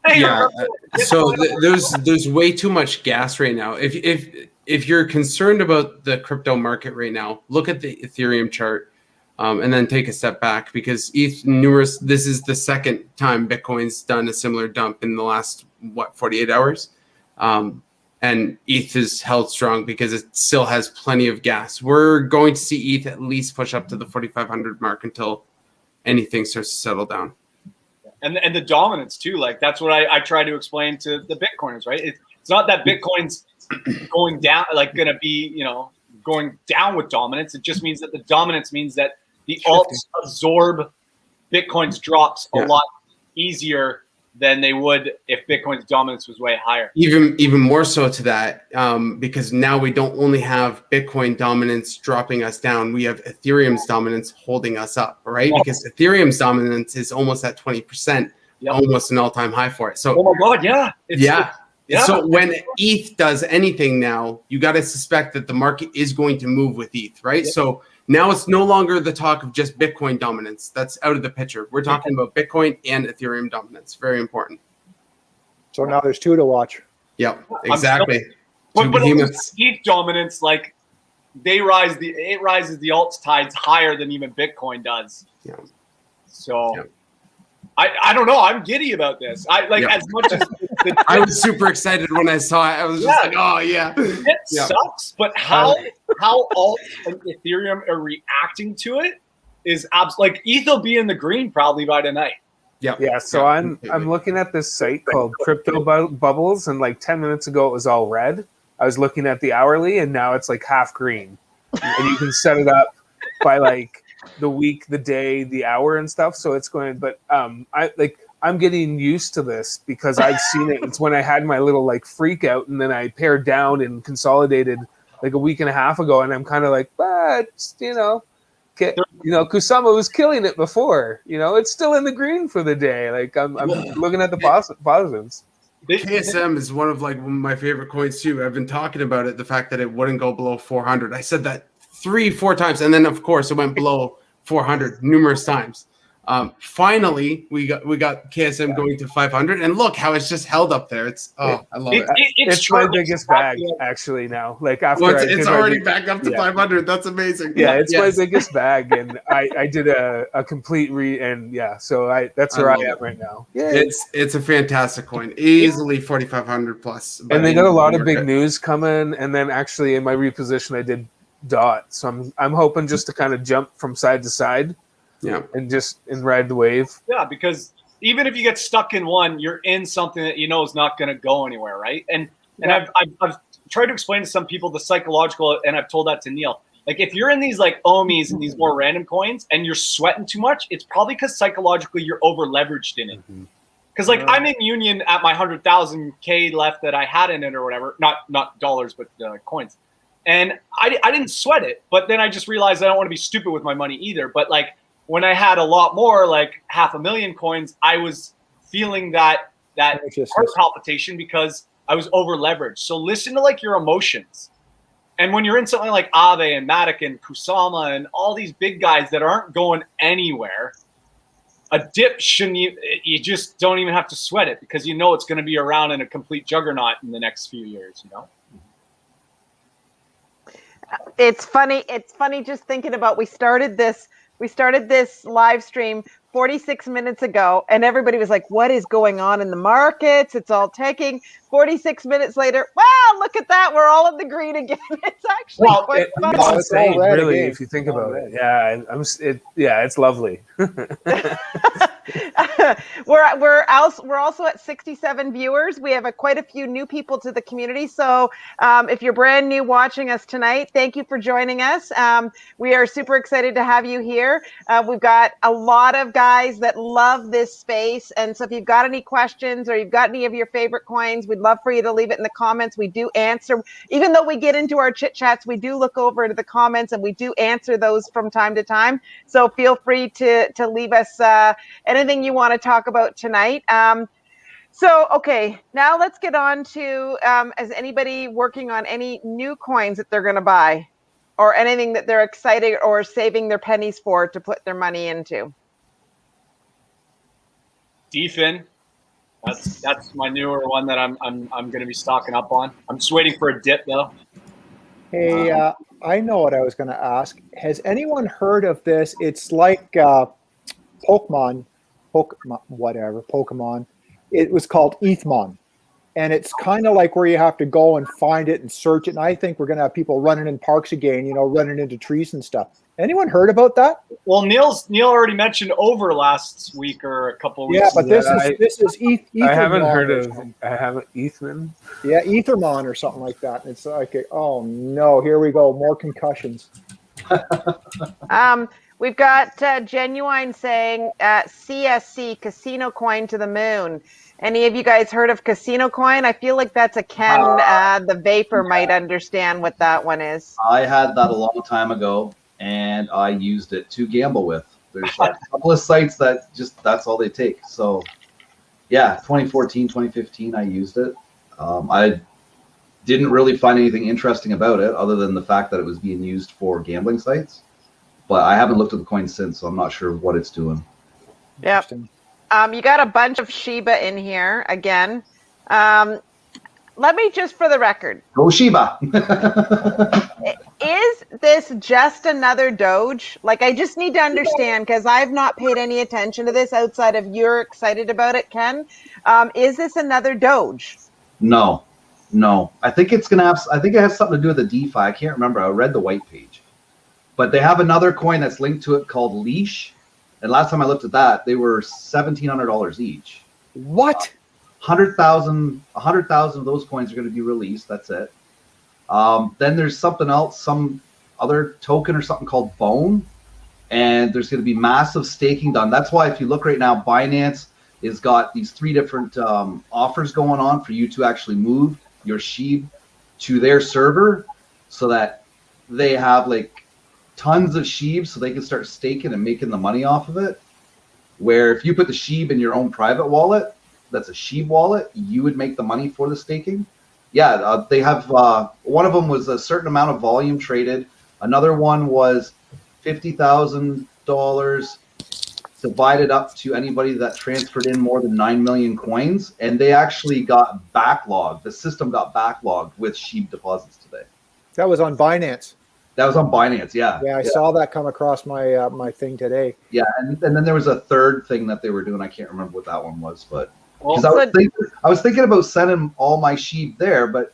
Hey, yeah. So there's way too much gas right now. If you're concerned about the crypto market right now, look at the Ethereum chart, and then take a step back, because this is the second time Bitcoin's done a similar dump in the last 48 hours, and ETH has held strong because it still has plenty of gas. We're going to see ETH at least push up to the 4,500 mark until anything starts to settle down. And the dominance too, like that's what I try to explain to the Bitcoiners, right? It's not that Bitcoin's going down, like going to be, you know, going down with dominance. It just means that the dominance means that the alts absorb Bitcoin's drops a lot easier than they would if Bitcoin's dominance was way higher. Even more so to that, because now we don't only have Bitcoin dominance dropping us down, we have Ethereum's dominance holding us up, right? Oh. Because Ethereum's dominance is almost at 20%, almost an all-time high for it. So, oh my God, yeah. Yeah. So when ETH does anything now, you got to suspect that the market is going to move with ETH, right? Yeah. So now it's no longer the talk of just Bitcoin dominance. That's out of the picture. We're talking about Bitcoin and Ethereum dominance. Very important. So now there's two to watch. Yep, exactly. But ETH dominance, like it rises the alts tides higher than even Bitcoin does. Yeah. So. Yeah. I don't know. I'm giddy about this. As much as I was super excited when I saw it. I was just like, oh yeah. It sucks, but how alt and Ethereum are reacting to it is like ETH will be in the green probably by tonight. Yeah. So I'm looking at this site called Crypto Bubbles, and like 10 minutes ago it was all red. I was looking at the hourly, and now it's like half green, and you can set it up by like the week, the day, the hour, and stuff. So it's going, but I'm getting used to this because I've seen it. It's when I had my little like freak out, and then I pared down and consolidated like a week and a half ago, and I'm kind of like, but Kusama was killing it before. It's still in the green for the day. Like I'm looking at the positives. KSM is one of my favorite coins too. I've been talking about it, the fact that it wouldn't go below 400. I said that 3-4 times, and then of course it went below 400 numerous times. Finally, we got KSM going to 500, and look how it's just held up there. I love it. It's my biggest bag actually now. Like after it's already back up to 500. That's amazing. Yeah, it's my biggest bag, and I did a complete so that's where I am right now. Yeah, it's a fantastic coin, easily 4,500 plus. And they got a lot of big news coming, and then actually in my reposition I did DOT, so I'm hoping just to kind of jump from side to side. Yeah, and ride the wave. Yeah, because even if you get stuck in one, you're in something that is not going to go anywhere, right? And I've tried to explain to some people the psychological, and I've told that to Neil. Like if you're in these like OMIs and these more random coins, and you're sweating too much, it's probably because psychologically you're over leveraged in it. Because I'm in Union at my 100,000 K left that I had in it or whatever, not dollars but coins, and I didn't sweat it. But then I just realized I don't want to be stupid with my money either. But when I had a lot more, like 500,000 coins, I was feeling that heart palpitation because I was over leveraged. So listen to your emotions. And when you're in something like Aave and Matic and Kusama and all these big guys that aren't going anywhere, a dip you just don't even have to sweat it because it's going to be around in a complete juggernaut in the next few years, It's funny just thinking about we started this live stream 46 minutes ago, and everybody was like, what is going on in the markets? It's all taking 46 minutes later. Wow, look at that. We're all in the green again. It's actually quite fun. It's insane, really, if you think about it. Yeah, it's lovely. We're also at 67 viewers. We have quite a few new people to the community. So if you're brand new watching us tonight, thank you for joining us. We are super excited to have you here. We've got a lot of guys that love this space. And so if you've got any questions or you've got any of your favorite coins, we'd love for you to leave it in the comments. We do answer, even though we get into our chit chats, we do look over into the comments and we do answer those from time to time. So feel free to leave us anything you want to talk about tonight. Okay, now let's get on to, is anybody working on any new coins that they're going to buy or anything that they're excited or saving their pennies for to put their money into? DFIN, that's my newer one that I'm going to be stocking up on. I'm just waiting for a dip though. Hey, I know what I was going to ask. Has anyone heard of this? It's like Pokemon. It was called Ethmon. And it's kind of like where you have to go and find it and search it. And I think we're going to have people running in parks again, running into trees and stuff. Anyone heard about that? Well, Neil already mentioned over last week or a couple of weeks. Yeah, but this is Ethermon. I haven't heard of Ethmon. Yeah, Ethermon or something like that. It's like, oh no, here we go, more concussions. We've got Genuine saying CSC, Casino Coin to the Moon. Any of you guys heard of Casino Coin? I feel like that's a Ken, the Vapor might understand what that one is. I had that a long time ago, and I used it to gamble with. There's a couple of sites that that's all they take. So, yeah, 2014, 2015, I used it. I didn't really find anything interesting about it other than the fact that it was being used for gambling sites. But I haven't looked at the coin since, so I'm not sure what it's doing. Yep. You got a bunch of Shiba in here again. Let me just, for the record. Go Shiba. Is this just another Doge? Like, I just need to understand, because I've not paid any attention to this outside of you're excited about it, Ken. Is this another Doge? No. I think it has something to do with the DeFi. I can't remember. I read the white page. But they have another coin that's linked to it called Leash. And last time I looked at that, they were $1,700 each. What? 100,000 of those coins are going to be released. That's it. Then there's something else, some other token or something called Bone. And there's going to be massive staking done. That's why if you look right now, Binance has got these 3 different offers going on for you to actually move your SHIB to their server. so that they have like tons of sheep so they can start staking and making the money off of it. Where if you put the sheep in your own private wallet, that's a sheep wallet, you would make the money for the staking. Yeah, they have one of them was a certain amount of volume traded. Another one was $50,000 divided up to anybody that transferred in more than 9 million coins, and they actually got backlogged. The system got backlogged with sheep deposits today. That was on Binance. That was on Binance, yeah. Yeah, I saw that come across my my thing today. Yeah, and then there was a third thing that they were doing. I can't remember what that one was, but because Well, I was thinking about sending all my sheep there, but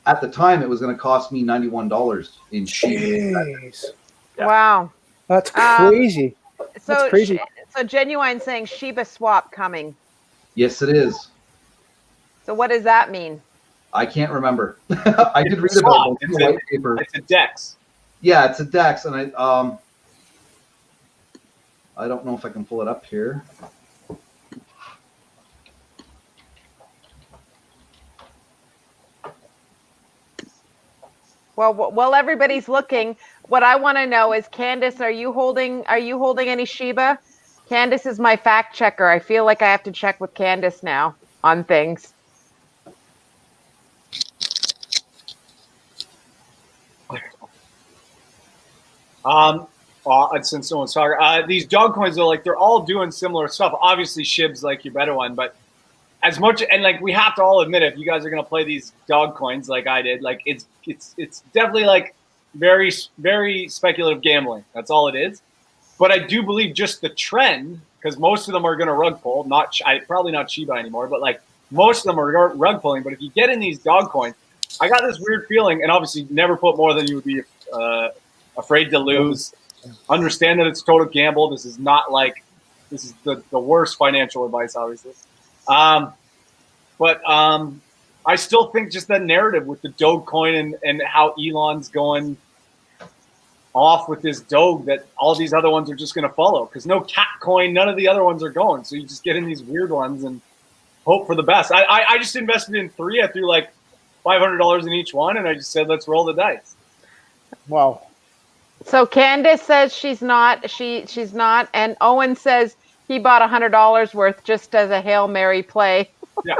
at the time it was going to cost me $91 in sheep. Jeez, Yeah. Wow. that's crazy. So, That's crazy. So Genuine saying Shiba swap coming. Yes, it is. So what does that mean? I can't remember. I did read swap. about it in the white paper. It's a DEX. Yeah, it's a DEX, and I don't know if I can pull it up here. Well, while everybody's looking, what I want to know is, Candace, are you holding any Shiba? Candace is my fact checker. I feel like I have to check with Candace now on things. Since someone's talking, these dog coins though, like they're all doing similar stuff. Obviously, Shib's like your better one, but as much and like we have to all admit, if you guys are gonna play these dog coins like I did, like it's definitely like very speculative gambling. That's all it is. But I do believe just the trend, because most of them are gonna rug pull. Probably not Shiba anymore, but like most of them are rug pulling. But if you get in these dog coins, I got this weird feeling, and obviously never put more than you would be afraid to lose. Understand that it's a total gamble. This is not like this is the worst financial advice, obviously. But I still think just that narrative with the Dogecoin and how Elon's going off with this Doge, that all these other ones are just going to follow, because no cat coin, none of the other ones are going. So you just get in these weird ones and hope for the best. I just invested in 3. I threw like $500 in each one, and I just said, let's roll the dice. Wow. So Candace says she's not, she's not, and Owen says he bought $100 worth just as a Hail Mary play. Yeah,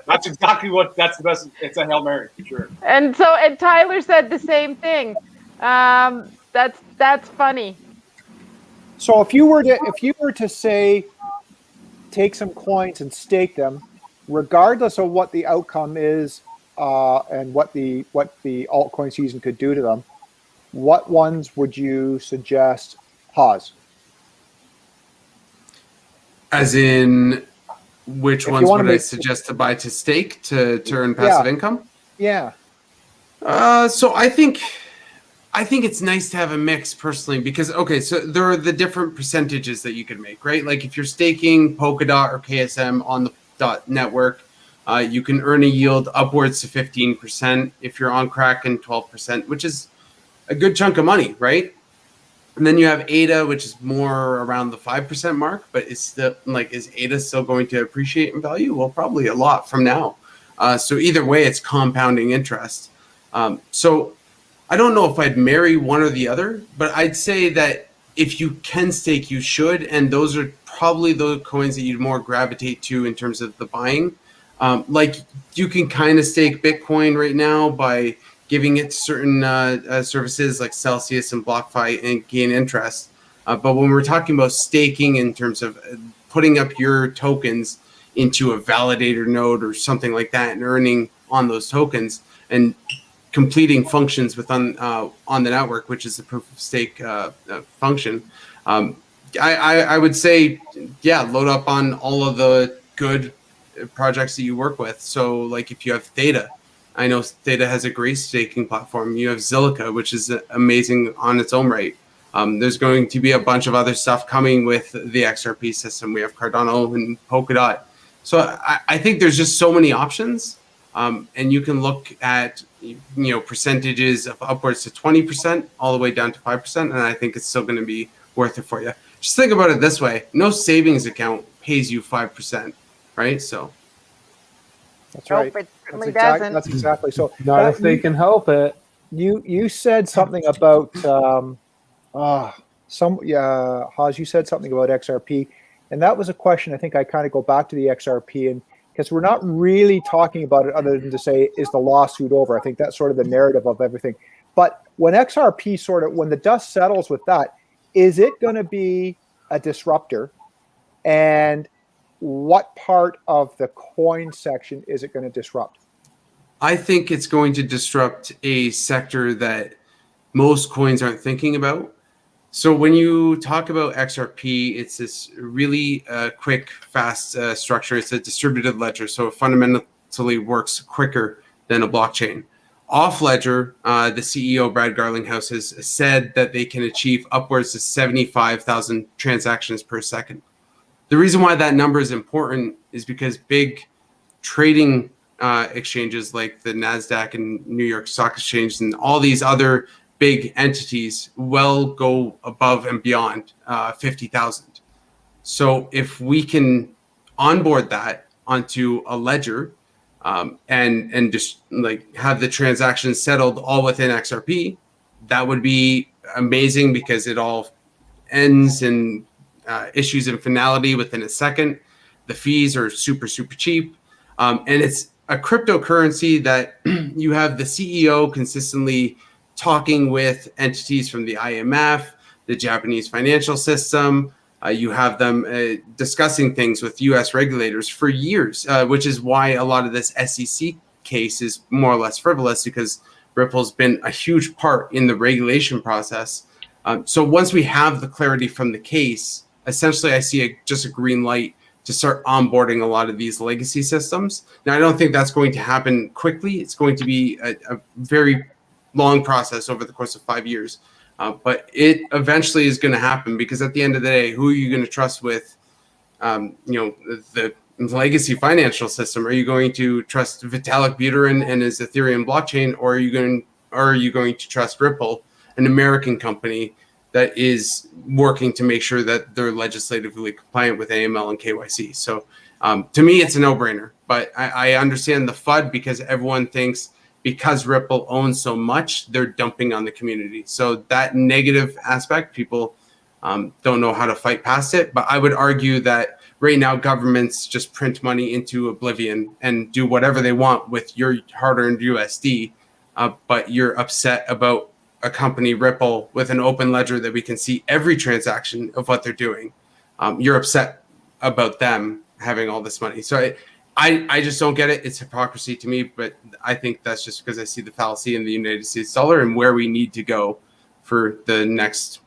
that's exactly that's the best. It's a Hail Mary for sure. And Tyler said the same thing. That's funny. So if you were to say, take some coins and stake them, regardless of what the outcome is, and what the altcoin season could do to them, what ones would you suggest pause? As in, which ones would I suggest to buy to stake to earn passive income? Yeah. So I think it's nice to have a mix personally, because so there are the different percentages that you can make, right? Like if you're staking Polkadot or KSM on the dot network, you can earn a yield upwards to 15%. If you're on Kraken, 12%, which is a good chunk of money, right? And then you have ADA, which is more around the 5% mark, but it's still like, is ADA still going to appreciate in value? Well, probably a lot from now. So either way, it's compounding interest. So I don't know if I'd marry one or the other, but I'd say that if you can stake, you should. And those are probably the coins that you'd more gravitate to in terms of the buying. Like you can kind of stake Bitcoin right now by giving it certain services like Celsius and BlockFi and gain interest. But when we're talking about staking in terms of putting up your tokens into a validator node or something like that and earning on those tokens and completing functions on the network, which is the proof of stake function, I would say, yeah, load up on all of the good projects that you work with. So like if you have Theta, I know Theta has a great staking platform. You have Zilliqa, which is amazing on its own right. There's going to be a bunch of other stuff coming with the XRP system. We have Cardano and Polkadot. So I think there's just so many options. And you can look at, percentages of upwards to 20% all the way down to 5%. And I think it's still going to be worth it for you. Just think about it this way. No savings account pays you 5%, right? So. That's right. Nope, it certainly doesn't. That's exactly so. Not if they can help it. You said something about Haz, you said something about XRP, and that was a question I think I kind of go back to the XRP, and because we're not really talking about it other than to say, is the lawsuit over? I think that's sort of the narrative of everything. But when XRP when the dust settles with that, is it going to be a disruptor? And what part of the coin section is it going to disrupt? I think it's going to disrupt a sector that most coins aren't thinking about. So when you talk about XRP, it's this really quick, fast structure. It's a distributed ledger, so it fundamentally works quicker than a blockchain. Off ledger, the CEO, Brad Garlinghouse, has said that they can achieve upwards of 75,000 transactions per second. The reason why that number is important is because big trading exchanges like the NASDAQ and New York Stock Exchange and all these other big entities will go above and beyond 50,000. So if we can onboard that onto a ledger and just like have the transactions settled all within XRP, that would be amazing because it all ends in issues in finality within a second. The fees are super, super cheap. And it's a cryptocurrency that you have the CEO consistently talking with entities from the IMF, the Japanese financial system. You have them discussing things with US regulators for years, which is why a lot of this SEC case is more or less frivolous because Ripple's been a huge part in the regulation process. So once we have the clarity from the case, essentially I see just a green light to start onboarding a lot of these legacy systems. Now, I don't think that's going to happen quickly. It's going to be a very long process over the course of 5 years. But it eventually is going to happen because at the end of the day, who are you going to trust with, the legacy financial system? Are you going to trust Vitalik Buterin and his Ethereum blockchain, or are you going to trust Ripple, an American company that is working to make sure that they're legislatively compliant with AML and KYC? So to me, it's a no-brainer. But I understand the FUD because everyone thinks because Ripple owns so much, they're dumping on the community. So that negative aspect, people don't know how to fight past it. But I would argue that right now governments just print money into oblivion and do whatever they want with your hard-earned USD. But you're upset about a company, Ripple, with an open ledger that we can see every transaction of what they're doing. You're upset about them having all this money. So I just don't get it. It's hypocrisy to me, but I think that's just because I see the fallacy in the United States dollar and where we need to go for the next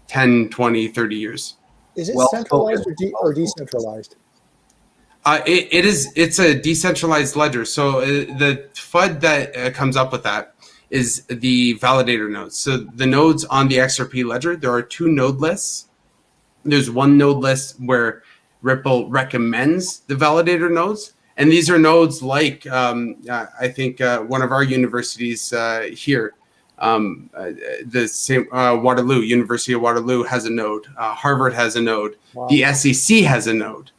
10, 20, 30 years. Is it centralized or decentralized? It's a decentralized ledger. So the FUD that comes up with that is the validator nodes. So the nodes on the XRP ledger, there are 2 node lists. There's one node list where Ripple recommends the validator nodes. And these are nodes like, I think one of our universities here, the same Waterloo, University of Waterloo has a node. Harvard has a node. Wow. The SEC has a node.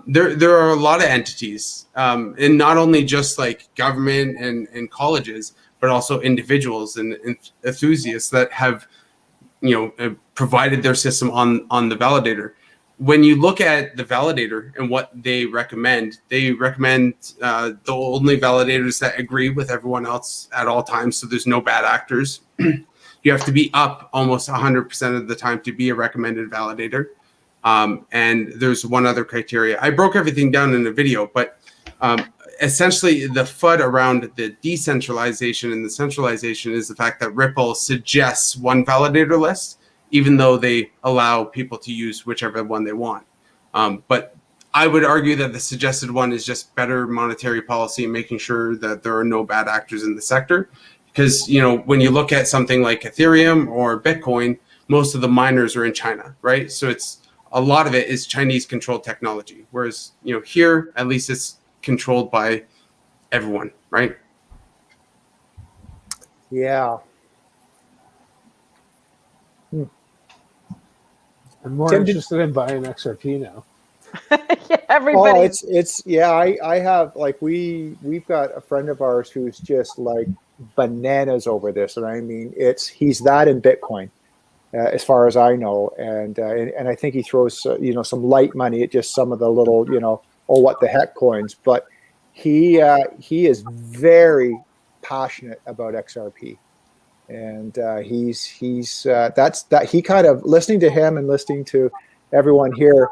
There are a lot of entities, and not only just like government and colleges, but also individuals and enthusiasts that have, provided their system on the validator. When you look at the validator and what they recommend the only validators that agree with everyone else at all times. So there's no bad actors. You have to be up almost 100% of the time to be a recommended validator. And there's one other criteria. I broke everything down in the video, but essentially the FUD around the decentralization and the centralization is the fact that Ripple suggests one validator list, even though they allow people to use whichever one they want. But I would argue that the suggested one is just better monetary policy and making sure that there are no bad actors in the sector. Because, when you look at something like Ethereum or Bitcoin, most of the miners are in China, right? So a lot of it is Chinese controlled technology. Whereas, here, at least it's controlled by everyone, right? Yeah. I'm more interested in buying XRP now. Yeah, Oh, everybody's. it's yeah. I have like we've got a friend of ours who's just like bananas over this, and I mean he's that in Bitcoin, as far as I know, and I think he throws some light money at just some of the little oh what the heck coins, but he is very passionate about XRP, and he's that's that he kind of listening to him and listening to everyone here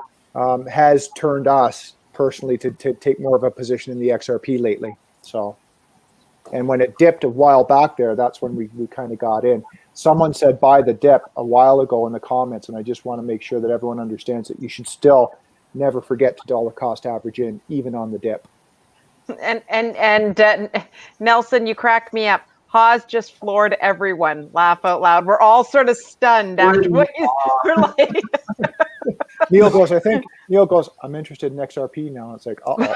has turned us personally to take more of a position in the XRP lately. So, and when it dipped a while back there, that's when we kind of got in. Someone said buy the dip a while ago in the comments, and I just want to make sure that everyone understands that you should still never forget to dollar cost average in, even on the dip. And Nelson, you cracked me up. Haas just floored everyone. Laugh out loud. We're all sort of stunned after what we're like. Neil goes, I'm interested in XRP now. It's like, uh-oh.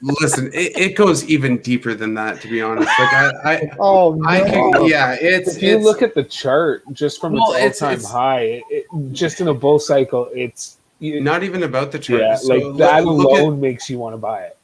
Listen, it goes even deeper than that, to be honest. Like If you look at the chart just from its all-time high, just in a bull cycle, it's not even about the chart. Yeah, so like that alone makes you want to buy it.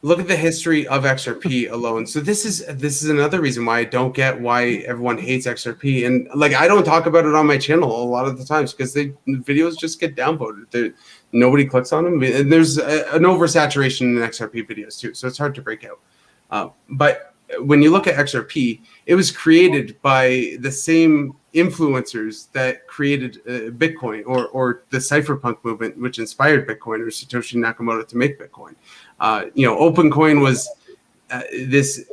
Look at the history of XRP alone. So this is another reason why I don't get why everyone hates XRP. And like I don't talk about it on my channel a lot of the times because the videos just get downvoted. Nobody clicks on them. And there's an oversaturation in XRP videos too. So it's hard to break out. But when you look at XRP, it was created by the same influencers that created Bitcoin or the cypherpunk movement, which inspired Bitcoin or Satoshi Nakamoto to make Bitcoin. OpenCoin was this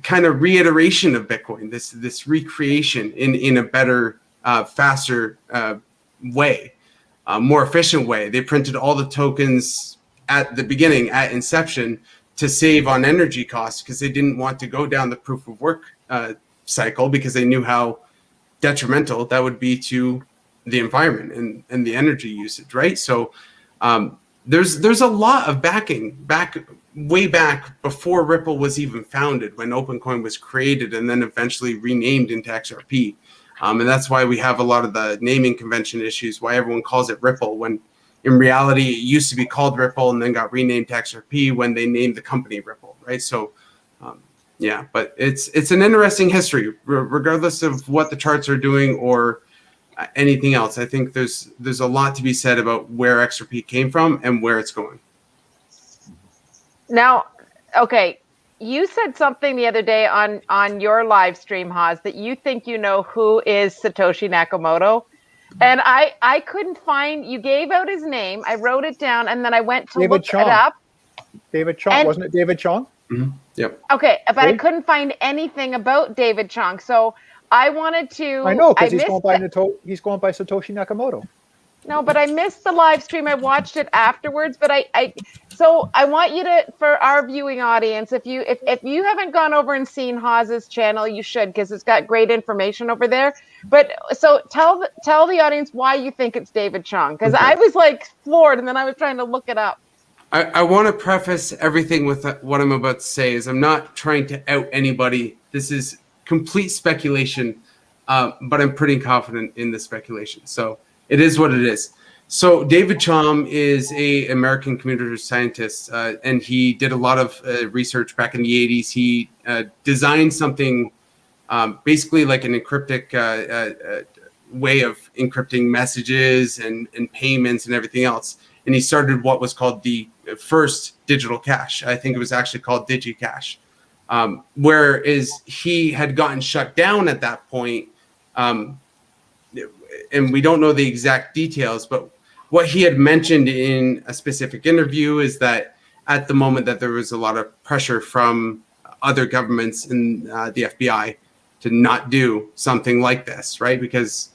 kind of reiteration of Bitcoin, this recreation in a better, faster way, more efficient way. They printed all the tokens at the beginning, at inception, to save on energy costs because they didn't want to go down the proof of work cycle because they knew how detrimental that would be to the environment and the energy usage, right? So there's a lot of backing way back before Ripple was even founded, when OpenCoin was created and then eventually renamed into XRP. And that's why we have a lot of the naming convention issues, why everyone calls it Ripple when in reality it used to be called Ripple and then got renamed to XRP when they named the company Ripple, right? So yeah, but it's an interesting history, regardless of what the charts are doing or anything else. I think there's a lot to be said about where XRP came from and where it's going. Now, okay, you said something the other day on your live stream, Haas, that you think you know who is Satoshi Nakamoto. And I couldn't find, you gave out his name. I wrote it down and then I went to look it up. David Chong, wasn't it David Chong? Mm-hmm. Yep. Okay, but I couldn't find anything about David Chong. So I wanted to. I know, because he's going by Satoshi Nakamoto. No, but I missed the live stream. I watched it afterwards. But so I want you to, for our viewing audience, if you haven't gone over and seen Haas's channel, you should, because it's got great information over there. But so tell the audience why you think it's David Chong, because I was like floored, and then I was trying to look it up. I want to preface everything with what I'm about to say is I'm not trying to out anybody. This is complete speculation, but I'm pretty confident in the speculation. So it is what it is. So David Chong is an American computer scientist, and he did a lot of research back in the 80s. He designed something basically like an encryptic way of encrypting messages and payments and everything else. And he started what was called the first digital cash. I think it was actually called DigiCash. Whereas he had gotten shut down at that point, and we don't know the exact details, but what he had mentioned in a specific interview is that at the moment that there was a lot of pressure from other governments and the FBI to not do something like this, right? Because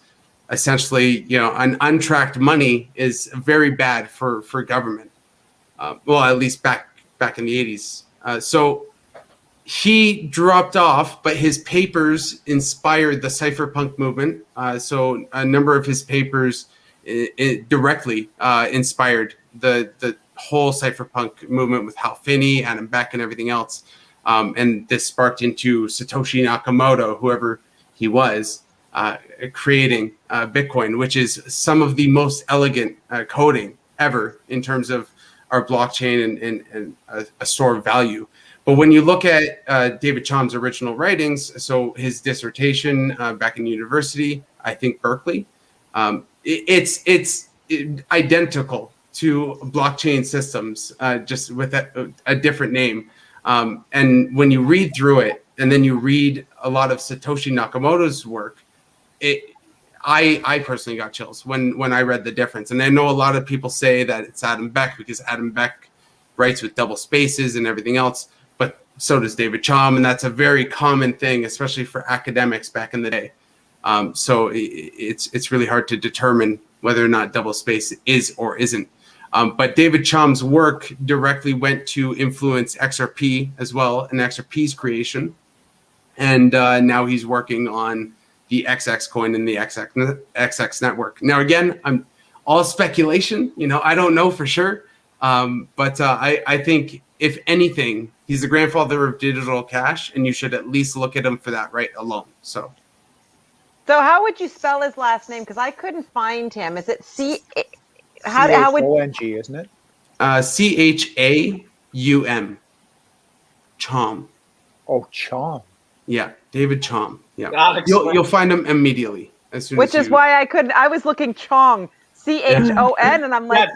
essentially, an untracked money is very bad for government. Well, at least back in the 80s. So he dropped off, but his papers inspired the cypherpunk movement. So a number of his papers directly inspired the whole cypherpunk movement with Hal Finney, Adam Beck, and everything else. And this sparked into Satoshi Nakamoto, whoever he was, creating Bitcoin, which is some of the most elegant coding ever in terms of our blockchain and a store of value. But when you look at David Chaum's original writings, so his dissertation back in university, I think Berkeley, it's identical to blockchain systems, just with a different name. And when you read through it, and then you read a lot of Satoshi Nakamoto's work, I personally got chills when I read the difference. And I know a lot of people say that it's Adam Beck because Adam Beck writes with double spaces and everything else, but so does David Chaum, and that's a very common thing, especially for academics back in the day. So it's really hard to determine whether or not double space is or isn't. But David Chaum's work directly went to influence XRP as well, and XRP's creation. And now he's working on the XX coin and the XX network. Now, again, I'm all speculation. I don't know for sure. But I think, if anything, he's the grandfather of digital cash, and you should at least look at him for that right alone. So how would you spell his last name? Because I couldn't find him. Is it C? How would C-H-O-N-G, isn't it? C-H-A-U-M. Chaum. Oh, Chaum. Yeah, David Chaum. Yeah, you'll find him immediately as soon. Which is why I couldn't. I was looking Chong, C-H-O-N, and I'm like,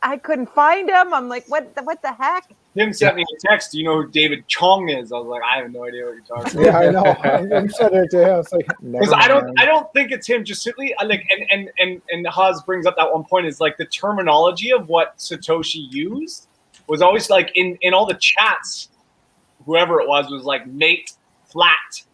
I couldn't find him. I'm like, what the heck? Tim sent me a text. Do you know who David Chong is? I was like, I have no idea what you're talking about. Yeah, I know. I said it to him. It's like, because I don't think it's him. Just simply like, and Haas brings up that one point is like the terminology of what Satoshi used was always like in all the chats, whoever it was like mate flat.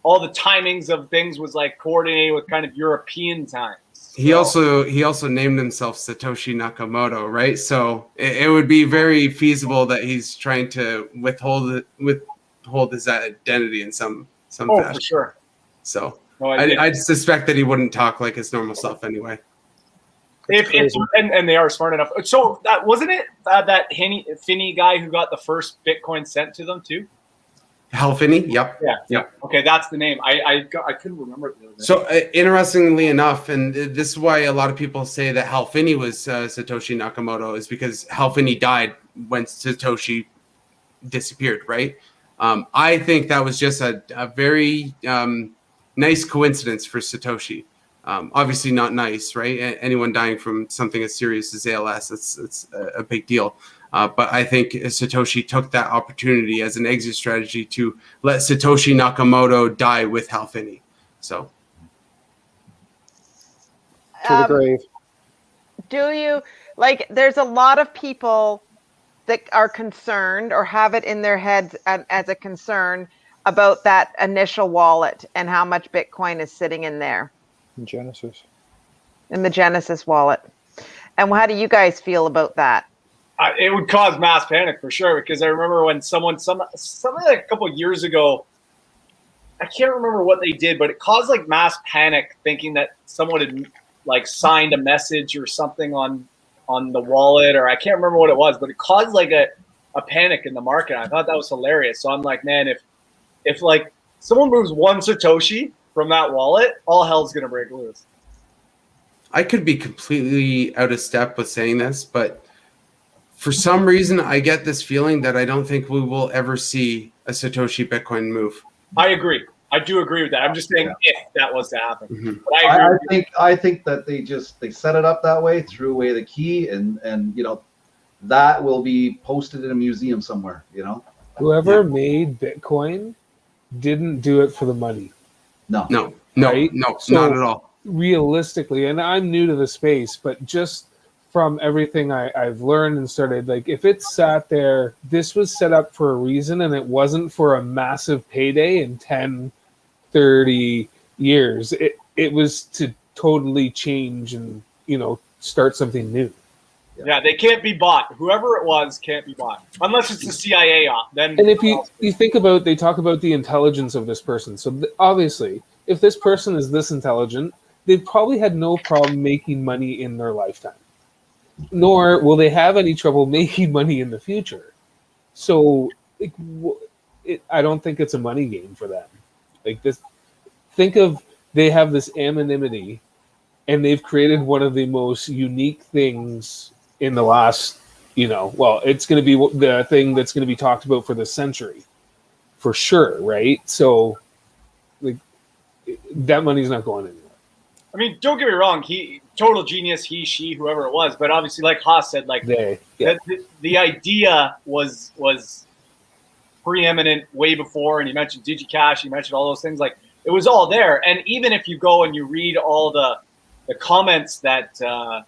All the timings of things was like coordinated with kind of European times. He also named himself Satoshi Nakamoto, right? So it would be very feasible that he's trying to withhold his identity in some fashion. Oh, for sure. So I suspect that he wouldn't talk like his normal self anyway. And they are smart enough. So that wasn't it that Finney guy who got the first Bitcoin sent to them too? Hal Finney, yep. Yeah. Okay, that's the name. I couldn't remember it the other day. So interestingly enough, and this is why a lot of people say that Hal Finney was Satoshi Nakamoto, is because Hal Finney died when Satoshi disappeared, right? I think that was just a very nice coincidence for Satoshi. Obviously not nice, right? Anyone dying from something as serious as ALS, it's a big deal. But I think Satoshi took that opportunity as an exit strategy to let Satoshi Nakamoto die with Hal Finney. So to the grave. Do you there's a lot of people that are concerned or have it in their heads as a concern about that initial wallet and how much Bitcoin is sitting in there. In Mm-hmm. the Genesis wallet. And how do you guys feel about that? It would cause mass panic for sure, because I remember when something like a couple of years ago, I can't remember what they did, but it caused like mass panic, thinking that someone had like signed a message or something on the wallet, or I can't remember what it was, but it caused like a panic in the market. I thought that was hilarious. So I'm like, man, if like someone moves one Satoshi from that wallet, all hell's gonna break loose. I could be completely out of step with saying this, but for some reason, I get this feeling that I don't think we will ever see a Satoshi Bitcoin move. I agree. I do agree with that. I'm just saying if that was to happen. Mm-hmm. But I think that they set it up that way, threw away the key, and that will be posted in a museum somewhere. Whoever made Bitcoin didn't do it for the money. No, Right? so not at all. Realistically, and I'm new to the space, but just from everything I've learned and started, like if it sat there, this was set up for a reason, and it wasn't for a massive payday in 10, 30 years. It was to totally change and, start something new. Yeah, they can't be bought. Whoever it was can't be bought. Unless it's the CIA op. Then. And if you think about, they talk about the intelligence of this person. So obviously, if this person is this intelligent, they probably had no problem making money in their lifetime. Nor will they have any trouble making money in the future. So I don't think it's a money game for them. Like this, think of, they have this anonymity, and they've created one of the most unique things in the last, well, it's going to be the thing that's going to be talked about for the century, for sure, right? So, like, that money's not going anywhere. I mean, don't get me wrong. He total genius. He, she, whoever it was. But obviously, like Haas said, like the idea was preeminent way before. And you mentioned DigiCash. You mentioned all those things. Like, it was all there. And even if you go and you read all the comments that I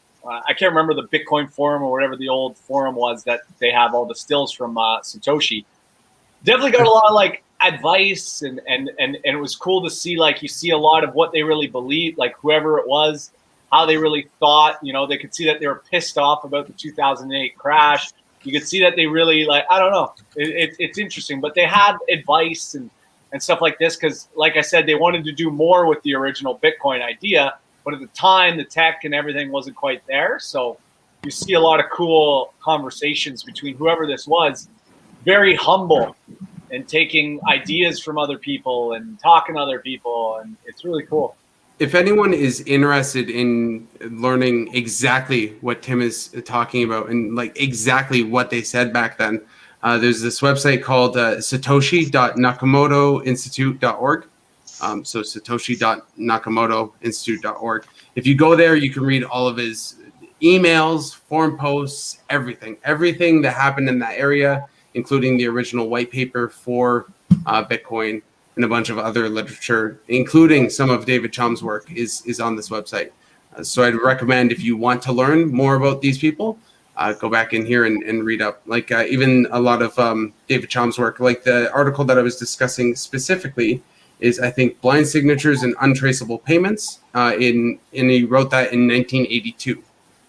can't remember the Bitcoin forum or whatever the old forum was that they have all the stills from Satoshi. Definitely got a lot of like advice and it was cool to see, like, you see a lot of what they really believed, like whoever it was, how they really thought. They could see that they were pissed off about the 2008 crash. You could see that they really, like, I don't know, it's interesting, but they had advice and stuff like this because, like I said, they wanted to do more with the original Bitcoin idea, but at the time the tech and everything wasn't quite there. So you see a lot of cool conversations between whoever this was, very humble and taking ideas from other people and talking to other people, and it's really cool. If anyone is interested in learning exactly what Tim is talking about and like exactly what they said back then, there's this website called satoshi.nakamotoinstitute.org. So satoshi.nakamotoinstitute.org. If you go there, you can read all of his emails, forum posts, everything that happened in that area, including the original white paper for Bitcoin and a bunch of other literature, including some of David Chom's work is on this website. So I'd recommend, if you want to learn more about these people, go back in here and read up. Like even a lot of David Chom's work, like the article that I was discussing specifically is, I think, Blind Signatures and Untraceable Payments. And he wrote that in 1982.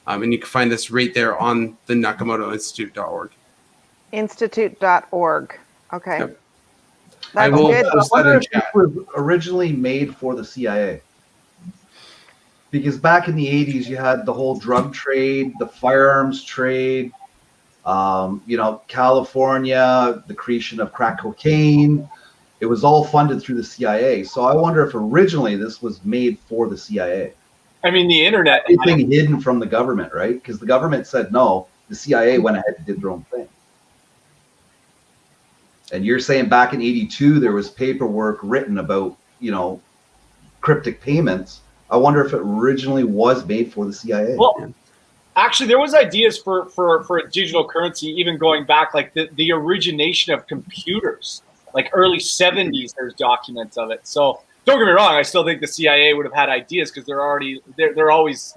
And you can find this right there on the NakamotoInstitute.org. Institute.org. Okay. Yep. That's good. I wonder if it was originally made for the CIA. Because back in the 80s, you had the whole drug trade, the firearms trade, California, the creation of crack cocaine. It was all funded through the CIA. So I wonder if originally this was made for the CIA. I mean, the internet. Everything hidden from the government, right? Because the government said no. The CIA went ahead and did their own thing. And you're saying back in 82, there was paperwork written about, cryptic payments. I wonder if it originally was made for the CIA. Well, actually, there was ideas for a digital currency, even going back, like the origination of computers, like early 70s, there's documents of it. So don't get me wrong, I still think the CIA would have had ideas because they're always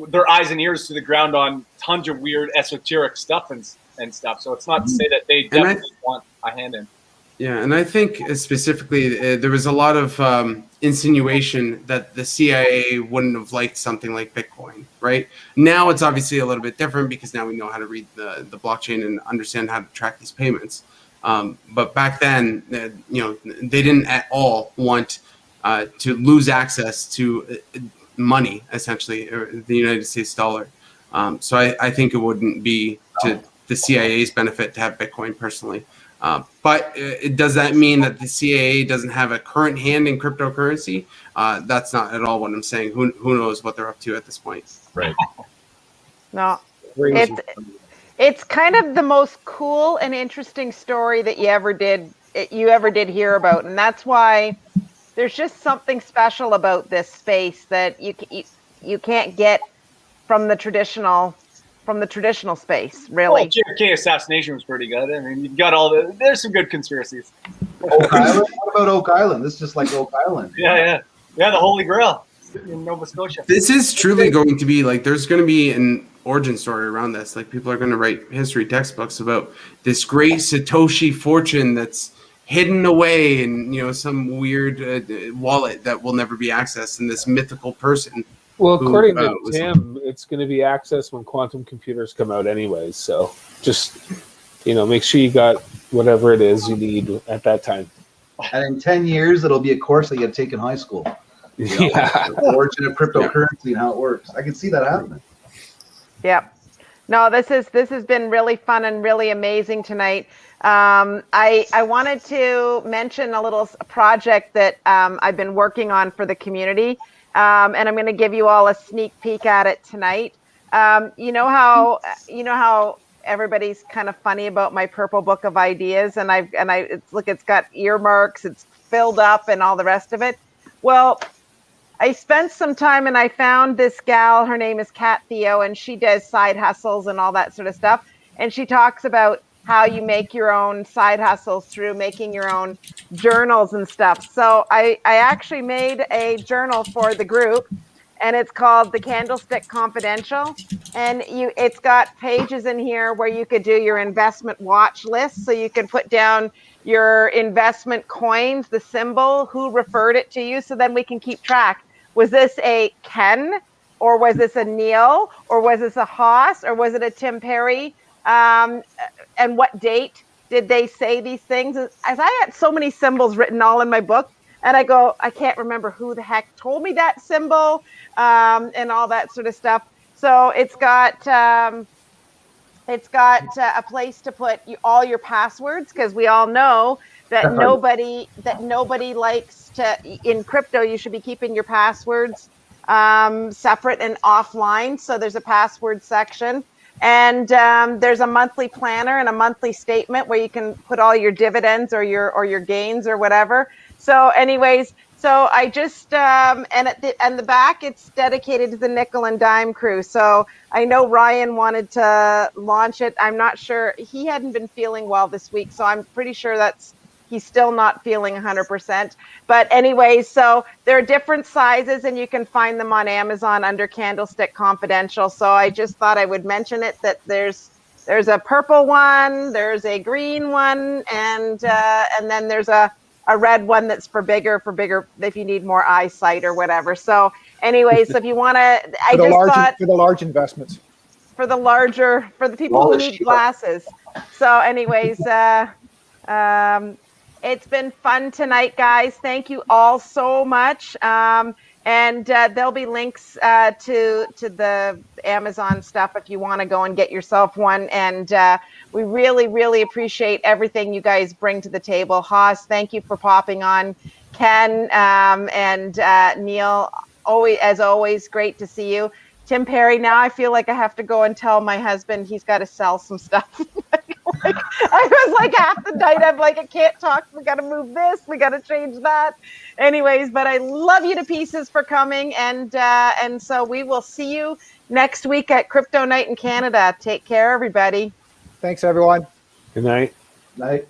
their eyes and ears to the ground on tons of weird esoteric stuff and stuff. So it's not to say that they definitely want a hand in. Yeah, and I think specifically there was a lot of insinuation that the CIA wouldn't have liked something like Bitcoin, right? Now it's obviously a little bit different because now we know how to read the blockchain and understand how to track these payments. But back then, they didn't at all want to lose access to money, essentially, or the United States dollar. So I think it wouldn't be to the CIA's benefit to have Bitcoin personally. But does that mean that the CIA doesn't have a current hand in cryptocurrency? That's not at all what I'm saying. Who knows what they're up to at this point? Right. No, it's kind of the most cool and interesting story that you ever did hear about, and that's why there's just something special about this space that you can't get from the traditional space, really. Well, JFK assassination was pretty good. I mean, you've got there's some good conspiracies. Oak Island? What about Oak Island? This is just like Oak Island. Yeah, the Holy Grail in Nova Scotia. This is truly going to be like, there's going to be an origin story around this. Like, people are going to write history textbooks about this great Satoshi fortune that's hidden away in some weird wallet that will never be accessed, and this mythical person. Well, according to Tim, it's going to be accessed when quantum computers come out anyways. So just, make sure you got whatever it is you need at that time. And in 10 years, it'll be a course that you have taken in high school. Yeah. The origin of cryptocurrency and how it works. I can see that happening. Yep. No, this has been really fun and really amazing tonight. I wanted to mention a little project that I've been working on for the community. And I'm going to give you all a sneak peek at it tonight. You know how everybody's kind of funny about my purple book of ideas, and it's got earmarks, it's filled up, and all the rest of it. Well, I spent some time and I found this gal. Her name is Kat Theo, and she does side hustles and all that sort of stuff. And she talks about how you make your own side hustles through making your own journals and stuff. So I actually made a journal for the group, and it's called The Candlestick Confidential. And it's got pages in here where you could do your investment watch list. So you can put down your investment coins, the symbol, who referred it to you. So then we can keep track. Was this a Ken, or was this a Neil, or was this a Haas, or was it a Tim Perry? And what date did they say these things? As I had so many symbols written all in my book, and I go, I can't remember who the heck told me that symbol, and all that sort of stuff. So it's got a place to put all your passwords, because we all know that nobody likes to, in crypto, you should be keeping your passwords separate and offline. So there's a password section, and there's a monthly planner and a monthly statement where you can put all your dividends or your gains or whatever. So anyways, so I just and the back, it's dedicated to the nickel and dime crew. So I know Ryan wanted to launch it. I'm not sure, he hadn't been feeling well this week, so I'm pretty sure he's still not feeling 100%. But anyways, so there are different sizes, and you can find them on Amazon under Candlestick Confidential. So I just thought I would mention it, that there's a purple one, there's a green one, and then there's a red one that's for bigger if you need more eyesight or whatever. So anyways, so if you want to, for the large investments, for the people who need glasses. So anyways, it's been fun tonight, guys. Thank you all so much. And there'll be links to the Amazon stuff if you want to go and get yourself one. And we really, really appreciate everything you guys bring to the table. Haas, thank you for popping on. Ken and Neil, as always, great to see you. Tim Perry, now I feel like I have to go and tell my husband he's got to sell some stuff. I was like, half the night, I'm like, I can't talk. We got to move this. We got to change that. Anyways, but I love you to pieces for coming. And so we will see you next week at Crypto Night in Canada. Take care, everybody. Thanks, everyone. Good night. Night.